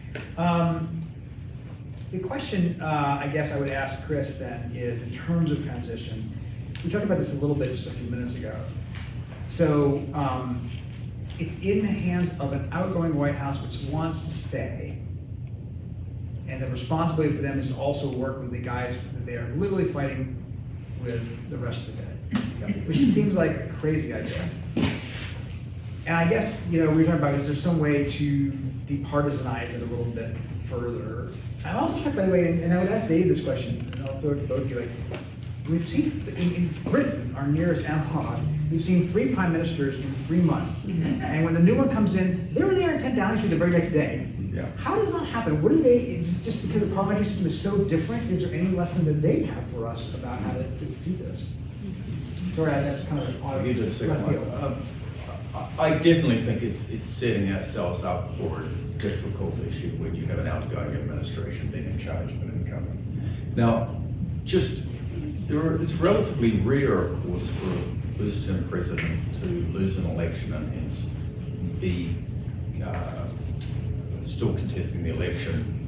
The question, I guess I would ask Chris then is, in terms of transition, we talked about this a little bit just a few minutes ago. So, it's in the hands of an outgoing White House which wants to stay, and the responsibility for them is to also work with the guys that they are literally fighting with the rest of the day, which seems like a crazy idea. And I guess, we were talking about, is there some way to departisanize it a little bit further? I'm also struck, by the way, and I would ask Dave this question, and I'll throw it to both of you. Like, we've seen in Britain, our nearest analog, we've seen 3 prime ministers in 3 months. And when the new one comes in, they were there in 10 Downing Street the very next day. Yeah. How does that happen? What do they, is it just because the parliamentary system is so different, is there any lesson that they have for us about how to do this? Sorry, that's kind of an odd You did a second left field. one. I definitely think it's setting ourselves up for a difficult issue when you have an outgoing administration being in charge of an incumbent. Now, it's relatively rare, of course, for a first-term president to lose an election and hence be still contesting the election,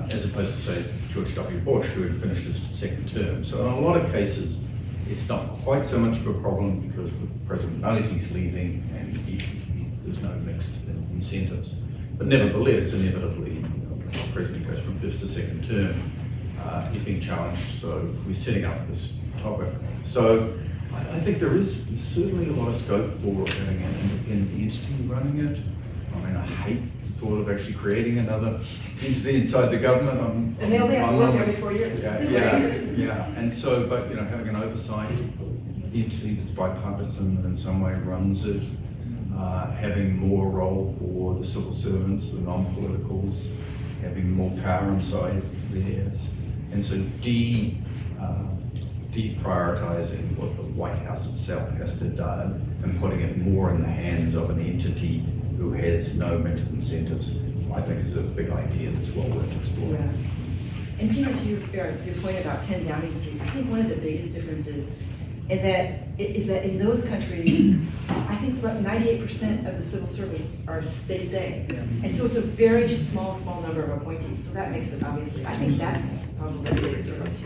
as opposed to, say, George W. Bush, who had finished his second term. So in a lot of cases, it's not quite so much of a problem because the president knows he's leaving and there's no mixed incentives. But nevertheless, inevitably, when the president goes from first to second term, he's being challenged, so we're setting up this topic. So I think there is certainly a lot of scope for having an independent entity running it. I mean, I hate the thought of actually creating another entity inside the government. And they only have to work every 4 years. Yeah. And so, but having an oversight entity that's bipartisan and in some way runs it, having more role for the civil servants, the non-politicals, having more power inside theirs, and so deprioritizing what the White House itself has to do and putting it more in the hands of an entity who has no mixed incentives, I think is a big idea that's well worth exploring. Yeah. And Peter, to your point about 10 Downing Street, I think one of the biggest differences is that in those countries, I think about 98% of the civil service they stay. Yeah. And so it's a very small number of appointees. So that makes it obviously, I think that's probably the biggest difference.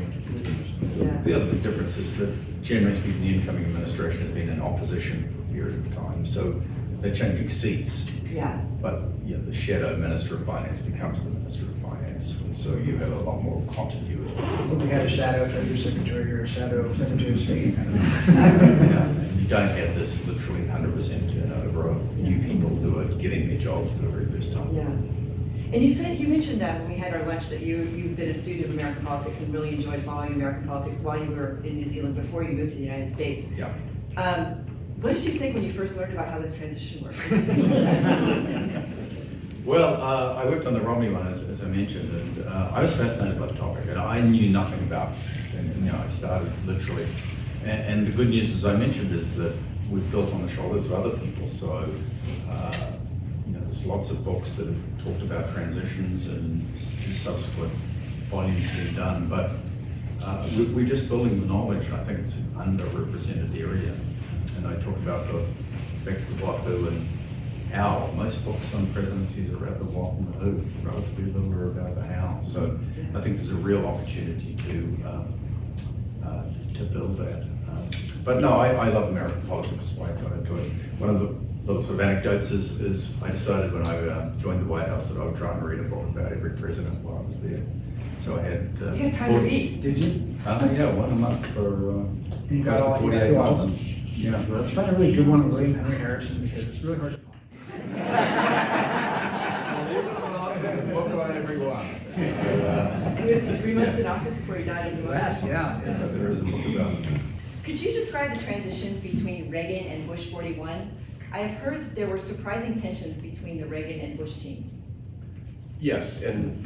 Yeah. The other big difference is that generally speaking, the incoming administration has been in opposition for a period of time. So they're changing seats. Yeah. But the shadow Minister of Finance becomes the Minister of Finance. And so you have a lot more continuity. We had a shadow Treasury Secretary or a shadow Secretary of State. You don't have this literally 100% turnover of new people who are getting their jobs for the very first time. Yeah. And you mentioned that when we had our lunch that you've been a student of American politics and really enjoyed following American politics while you were in New Zealand before you moved to the United States. Yeah. What did you think when you first learned about how this transition worked? Well, I worked on the Romney one, as I mentioned, and I was fascinated by the topic, and I knew nothing about it. And I started literally. And the good news, as I mentioned, is that we've built on the shoulders of other people. So, there's lots of books that have talked about transitions and subsequent volumes being done, but we're just building the knowledge. I think it's an underrepresented area. And I talk about the back to the what, who, and how. Most books on presidencies are about the what and the who, relatively little are about the how. So I think there's a real opportunity to build that. But no, I love American politics. I got into it. One of the little sort of anecdotes is I decided when I joined the White House that I would try and read a book about every president while I was there. So I had. You had time to read. Did you? Yeah, one a month for You got close all- to you 48 got months. Yeah. I found a really good one on William Henry Harrison because it's really hard to find. Believe it or not, there's a book on everyone. He was 3 months in office before he died in the Yes, last. yeah. But there is a book about it. Could you describe the transition between Reagan and Bush 41? I have heard that there were surprising tensions between the Reagan and Bush teams. Yes, and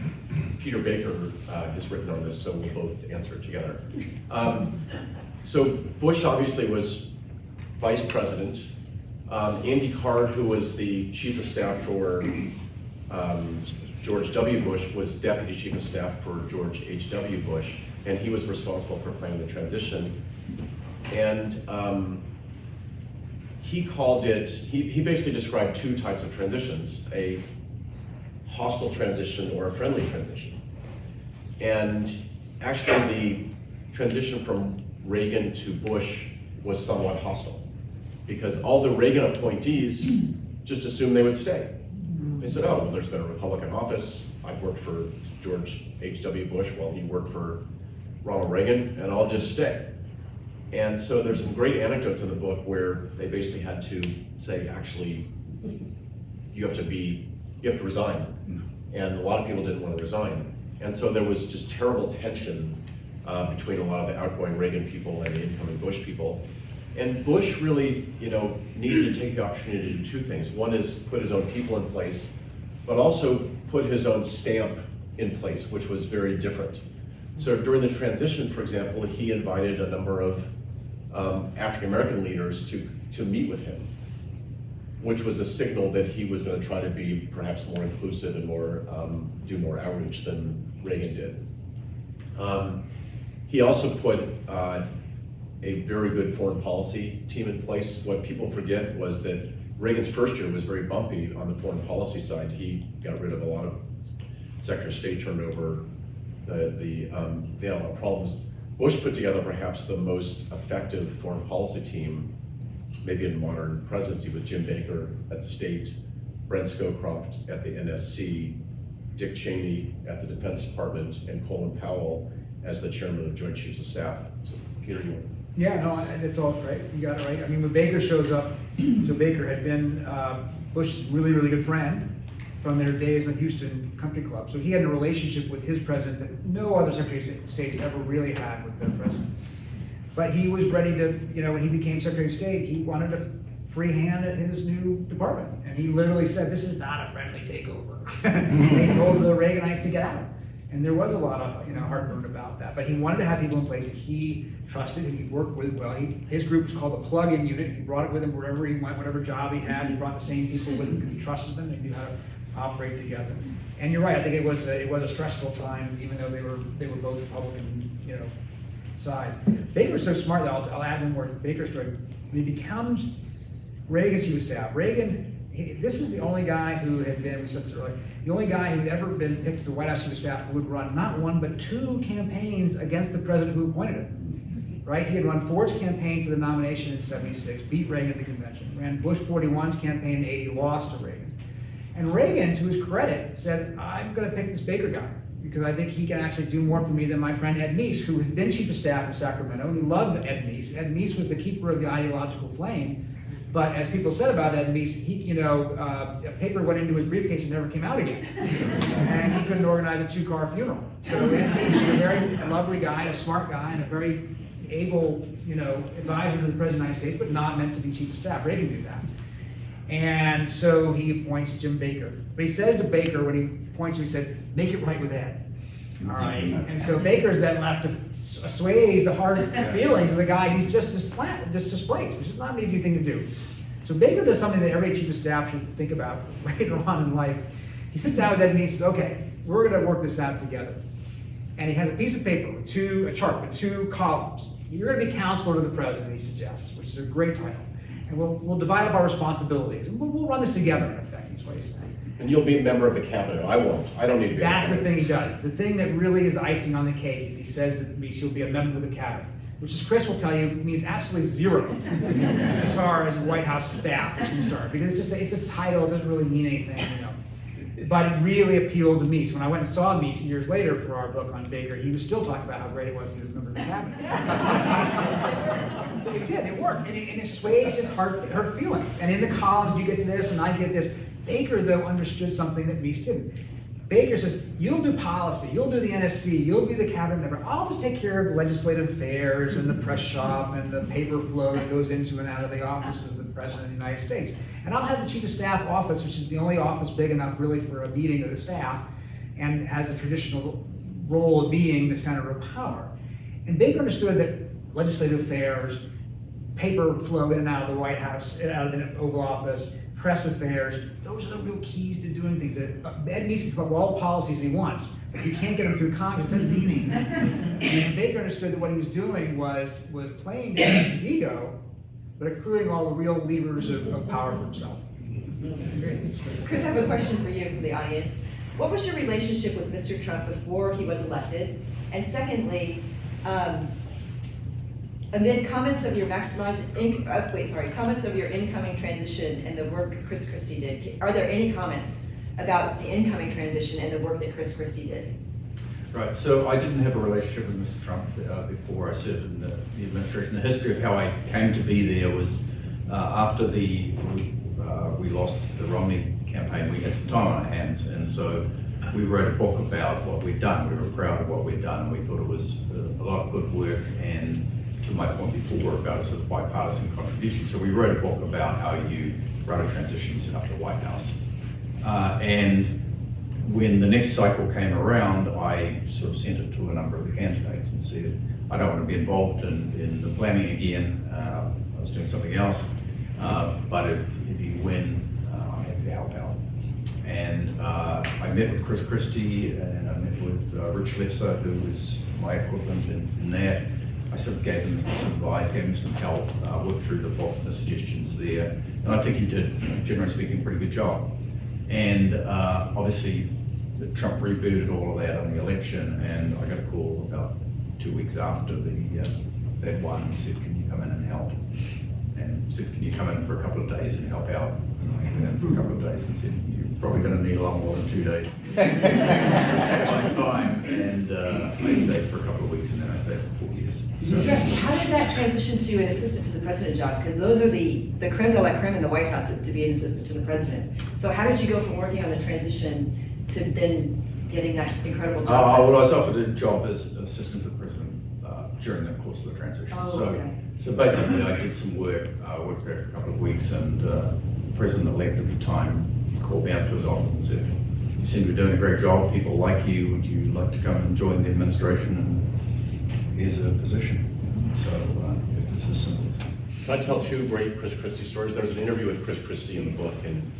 Peter Baker has written on this, so we'll both answer it together. So Bush obviously was vice president. Andy Card, who was the chief of staff for George W. Bush was Deputy Chief of Staff for George H.W. Bush, and he was responsible for planning the transition. And he called it, he basically described two types of transitions, a hostile transition or a friendly transition. And actually the transition from Reagan to Bush was somewhat hostile, because all the Reagan appointees just assumed they would stay. They said, oh, well, there's been a Republican office. I've worked for George H.W. Bush while he worked for Ronald Reagan, and I'll just stay. And so there's some great anecdotes in the book where they basically had to say, actually, you have to resign. And a lot of people didn't want to resign. And so there was just terrible tension between a lot of the outgoing Reagan people and the incoming Bush people. And Bush really, needed to take the opportunity to do two things. One is put his own people in place, but also put his own stamp in place, which was very different. So during the transition, for example, he invited a number of African-American leaders to meet with him, which was a signal that he was going to try to be perhaps more inclusive and do more outreach than Reagan did. He also put a very good foreign policy team in place. What people forget was that Reagan's first year was very bumpy on the foreign policy side. He got rid of a lot of Secretary of State turnover. They had a lot of problems. Bush put together perhaps the most effective foreign policy team, maybe in modern presidency, with Jim Baker at the State, Brent Scowcroft at the NSC, Dick Cheney at the Defense Department, and Colin Powell as the chairman of Joint Chiefs of Staff. So, Peter, you want? Yeah, no, that's all right. You got it right. I mean, when Baker shows up, so Baker had been Bush's really, really good friend from their days in the Houston Country Club. So he had a relationship with his president that no other Secretary of State ever really had with their president. But he was ready to, when he became Secretary of State, he wanted a free hand at his new department. And he literally said, this is not a friendly takeover. They told the Reaganites to get out. And there was a lot of heartburn about that. But he wanted to have people in place that he trusted and he worked with well. His group was called the plug-in unit. He brought it with him wherever he went, whatever job he had. He brought the same people with him because he trusted them. They knew how to operate together. And you're right. I think it was a stressful time, even though they were both Republican, sides. Baker's so smart. Though, I'll add one more Baker story. When he becomes Reagan's chief of staff, this is the only guy who had been, we said this earlier, the only guy who had ever been picked to the White House chief of staff who would run not one but two campaigns against the president who appointed him. Right? He had run Ford's campaign for the nomination in '76, beat Reagan at the convention, ran Bush 41's campaign in '80, lost to Reagan. And Reagan, to his credit, said, I'm going to pick this Baker guy because I think he can actually do more for me than my friend Ed Meese, who had been chief of staff in Sacramento. He loved Ed Meese. Ed Meese was the keeper of the ideological flame. But as people said about Ed Meese, a paper went into his briefcase and never came out again. And he couldn't organize a 2-car funeral. So Ed Meese was a very lovely guy, a smart guy, and a very able, advisor to the President of the United States, but not meant to be chief of staff. Reagan knew that. And so he appoints Jim Baker. But he says to Baker, when he appoints him, he said, make it right with Ed. All right. And so Baker's then left to assuage the hard feelings of the guy he's just displaced, which is not an easy thing to do. So Baker does something that every chief of staff should think about later on in life. He sits down with Ed and he says, okay, we're going to work this out together. And he has a piece of paper with a chart with 2 columns. You're going to be counselor to the president, he suggests, which is a great title. And we'll divide up our responsibilities. And we'll run this together, in effect, is what he's saying. And you'll be a member of the cabinet. I won't. I don't need to be. That's the thing he does. The thing that really is the icing on the cake is he says to Meese, you'll be a member of the cabinet, which, as Chris will tell you, means absolutely zero as far as White House staff is concerned, because it's a title, it doesn't really mean anything, But it really appealed to Meese. When I went and saw Meese years later for our book on Baker, he was still talking about how great it was that he was a member of the cabinet. But it did, it worked, and it assuaged his hurt feelings. And in the columns, you get this and I get this. Baker, though, understood something that Meese didn't. Baker says, you'll do policy, you'll do the NSC, you'll be the cabinet member. I'll just take care of the legislative affairs and the press shop and the paper flow that goes into and out of the office of the President of the United States. And I'll have the Chief of Staff office, which is the only office big enough really for a meeting of the staff and has a traditional role of being the center of power. And Baker understood that legislative affairs, paper flow in and out of the White House, out of the Oval Office, press affairs, those are the real keys to doing things. Ed Meese can come up with all the policies he wants, but if you can't get them through Congress, it doesn't mean anything. And Baker understood that what he was doing was playing down his ego, but accruing all the real levers of power for himself. Chris, I have a question for you from the audience. What was your relationship with Mr. Trump before he was elected? And secondly, amid comments of your comments of your incoming transition and the work Chris Christie did, are there any comments about the incoming transition and the work that Chris Christie did? Right, so I didn't have a relationship with Mr. Trump before I served in the administration. The history of how I came to be there was after we lost the Romney campaign, we had some time on our hands, and so we wrote a book about what we'd done. We were proud of what we'd done, and we thought it was a lot of good work, and to my point before about sort of bipartisan contribution. So we wrote a book about how you run a transition set up the White House. And when the next cycle came around, I sort of sent it to a number of the candidates and said, I don't want to be involved in the planning again. I was doing something else. But if you win, I'm happy to help out. And I met with Chris Christie, and I met with Rich Lefser, who was my equivalent in that. I sort of gave him some advice, gave him some help, worked through the book, the suggestions there. And I think he did, generally speaking, a pretty good job. And obviously, Trump rebooted all of that on the election, and I got a call about 2 weeks after that one and said, can you come in and help? And said, can you come in for a couple of days and help out? And I came in for a couple of days and said, you're probably going to need a lot more than 2 days at one time. And I stayed for a couple of weeks, and then I stayed for 4 years. So, yes, how did that transition to an assistant to the president job? Because those are the creme de la creme in the White House, is to be an assistant to the president. So how did you go from working on the transition to then getting that incredible job? Well, I was offered a job as assistant to the president during the course of the transition. Oh, okay. So basically, I did some work, worked there for a couple of weeks, and the president-elect at the time called me up to his office and said, you seem to be doing a great job, people like you, would you like to come and join the administration, and here's a position. So this is simple. Can I tell two great Chris Christie stories? There was an interview with Chris Christie in the book, and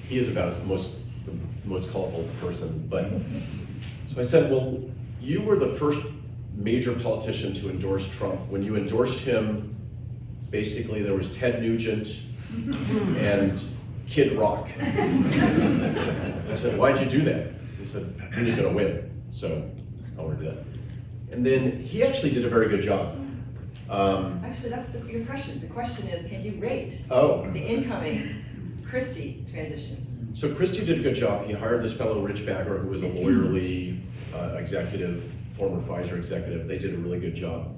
he is about the most colorful person. But so I said, well, you were the first major politician to endorse Trump. When you endorsed him, basically there was Ted Nugent and Kid Rock. I said, why'd you do that? He said, he was going to win, so I want to do that. And then he actually did a very good job. Actually, that's your question. The question is, can you rate the incoming Christie transition? So Christie did a good job. He hired this fellow, Rich Bagger, who was a lawyerly executive, former Pfizer executive. They did a really good job.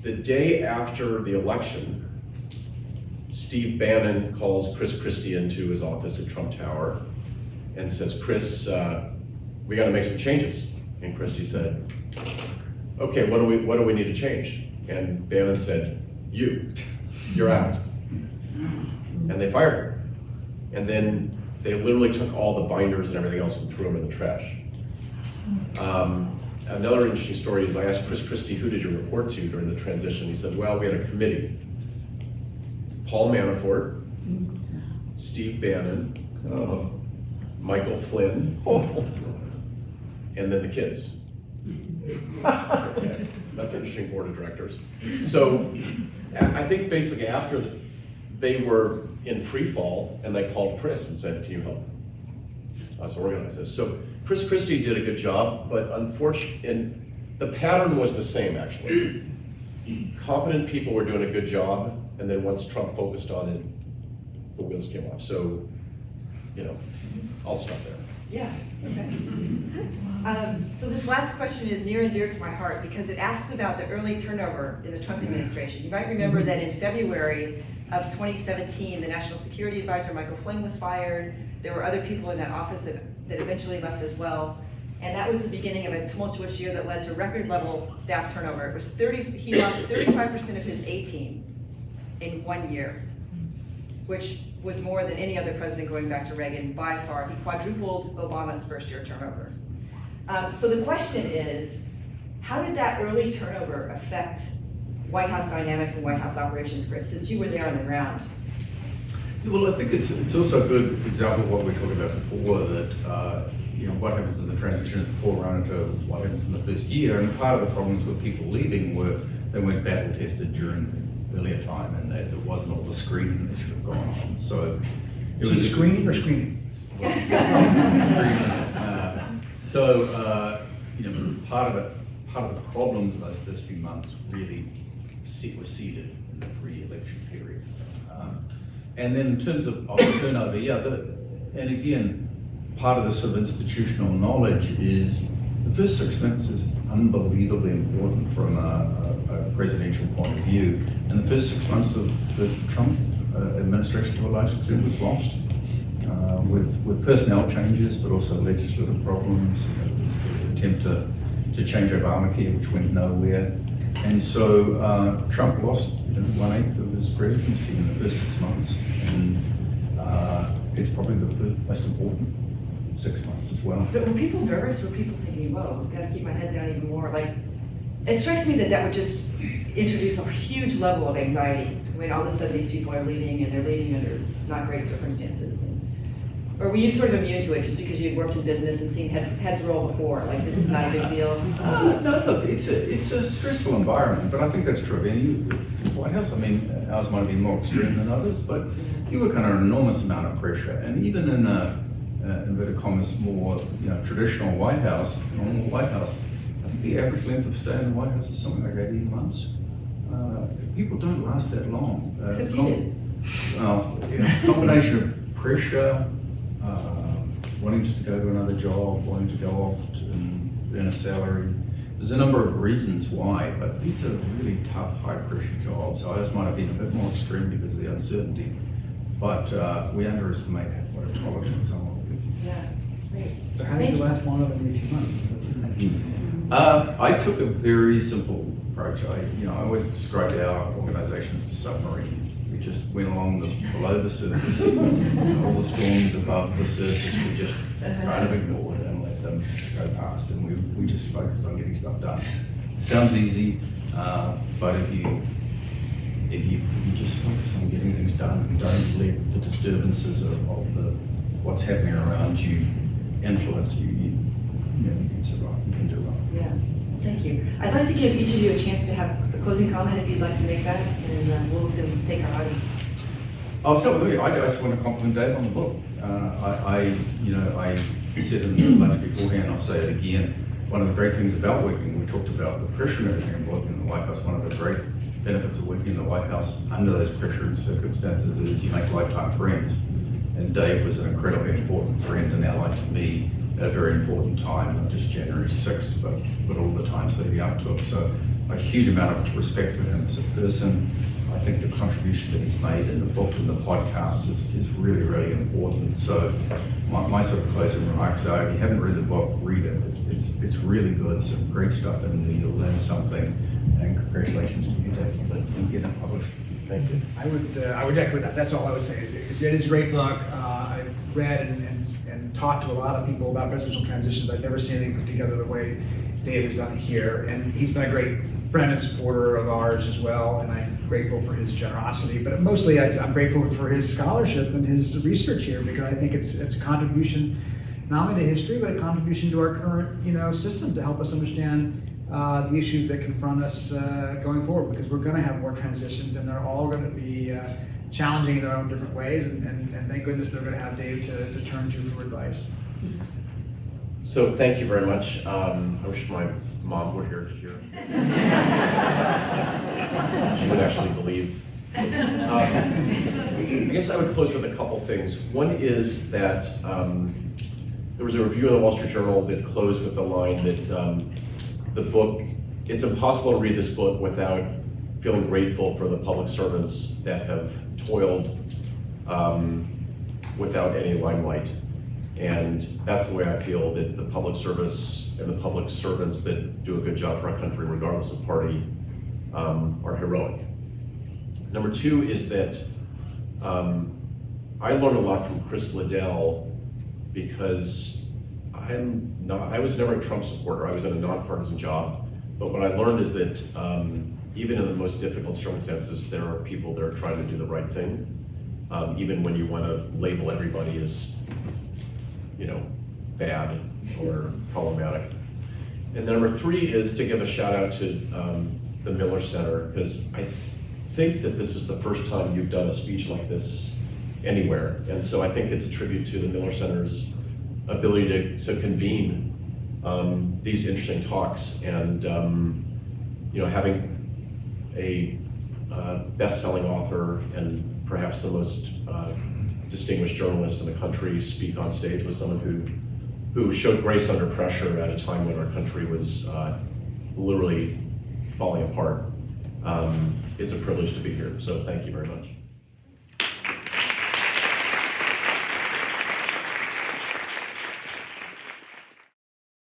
The day after the election, Steve Bannon calls Chris Christie into his office at Trump Tower and says, Chris, we got to make some changes. And Christie said, okay, what do we need to change? And Bannon said, you're out. And they fired him. And then they literally took all the binders and everything else and threw them in the trash. Another interesting story is I asked Chris Christie, who did you report to during the transition? He said, well, we had a committee. Paul Manafort, Steve Bannon, Michael Flynn, and then the kids. Okay. That's an interesting board of directors. So I think basically after they were in free fall, and they called Chris and said, can you help us organize this? So Chris Christie did a good job, but unfortunately, the pattern was the same actually. Competent people were doing a good job, and then once Trump focused on it, the wheels came off. So, I'll stop there. Yeah, okay. So this last question is near and dear to my heart because it asks about the early turnover in the Trump administration. You might remember that in February of 2017, the National Security Advisor, Michael Flynn, was fired. There were other people in that office that eventually left as well. And that was the beginning of a tumultuous year that led to record level staff turnover. It was he lost 35% of his A-team in 1 year, which was more than any other president going back to Reagan by far. He quadrupled Obama's first year turnover. So the question is, how did that early turnover affect White House dynamics and White House operations, Chris, since you were there on the ground? Well, I think it's also a good example of what we were talking about before, that what happens in the transition is before run into what happens in the first year, and part of the problems with people leaving were they weren't battle tested during earlier time, and there wasn't all the screening that should have gone on. So it was Screening or screening? Part of the problems of those first few months really were seeded in the pre-election period. And then in terms of turnover, and again, part of the sort of institutional knowledge is the first 6 months is unbelievably important from a presidential point of view. And the first 6 months of the Trump administration, to a large extent, was lost with personnel changes, but also legislative problems. There was the attempt to change Obamacare, which went nowhere. And so Trump lost 1/8 of his presidency in the first 6 months, and it's probably the most important 6 months as well. But were people nervous? Were people thinking, whoa, I've got to keep my head down even more? Like, it strikes me that would just introduce a huge level of anxiety when all of a sudden these people are leaving, and they're leaving under not great circumstances. Or were you sort of immune to it just because you had worked in business and seen heads roll before? Like, this is not a big deal? No, look, it's a stressful environment, but I think that's true of any White House. I mean, ours might have been more extreme than others, but you work under an enormous amount of pressure. And even in inverted commas, more traditional White House, normal White House, I think the average length of stay in the White House is something like 18 months. People don't last that long. Except you did. Well, combination of pressure, wanting to go to another job, wanting to go off to earn a salary. There's a number of reasons why, but these are really tough, high-pressure jobs. Ours might have been a bit more extreme because of the uncertainty, but we underestimate what a tolerance someone will give you. Yeah, great. So how did you last longer than 18 months? I took a very simple approach. I always described our organization as a submarine. We just went along below the surface. All the storms above the surface, we just kind of ignored and let them go past, and we just focused on getting stuff done. Sounds easy, but if you just focus on getting things done and don't let the disturbances of what's happening around you influence you, you can survive. You can do well. Yeah, thank you. I'd like to give each of you a chance to have a closing comment if you'd like to make that, and we'll then take our audience. I'll start with me. I just want to compliment Dave on the book. I said in the lunch beforehand, I'll say it again. One of the great things about working, we talked about the pressure and everything of working in the White House. One of the great benefits of working in the White House under those pressure and circumstances is you make lifetime friends. And Dave was an incredibly important friend and ally to me at a very important time, not just January 6th, but all the times leading up to it. So a huge amount of respect for him as a person. I think the contribution that he's made in the book and the podcast is really, really important. So my sort of closing remarks are, if you haven't read the book, read it. It's really good, some great stuff in there, you'll learn something, and congratulations to you, Dave, for getting it published. Thank you. I would echo that. That's all I would say. It is a great book. I've read and talked to a lot of people about presidential transitions. I've never seen anything put together the way Dave has done it here, and he's been a great friend and supporter of ours as well, and I'm grateful for his generosity. But mostly, I'm grateful for his scholarship and his research here, because I think it's a contribution not only to history, but a contribution to our current system to help us understand the issues that confront us going forward, because we're going to have more transitions, and they're all going to be challenging in their own different ways, and thank goodness they're going to have Dave to turn to for advice. So thank you very much. I wish my mom were here to hear. She would actually believe. I guess I would close with a couple things. One is that there was a review in the Wall Street Journal that closed with the line that the book, it's impossible to read this book without feeling grateful for the public servants that have toiled without any limelight. And that's the way I feel, that the public service and the public servants that do a good job for our country, regardless of party, are heroic. Number two is that I learned a lot from Chris Liddell, because I was never a Trump supporter. I was in a nonpartisan job. But what I learned is that even in the most difficult circumstances, there are people that are trying to do the right thing. even when you want to label everybody as, you know, bad or problematic. And number 3 is to give a shout out to the Miller Center, because I think that this is the first time you've done a speech like this anywhere. And so I think it's a tribute to the Miller Center's ability to convene these interesting talks, and you know, having a best-selling author and perhaps the most distinguished journalist in the country speak on stage with someone who showed grace under pressure at a time when our country was literally falling apart. It's a privilege to be here, so thank you very much.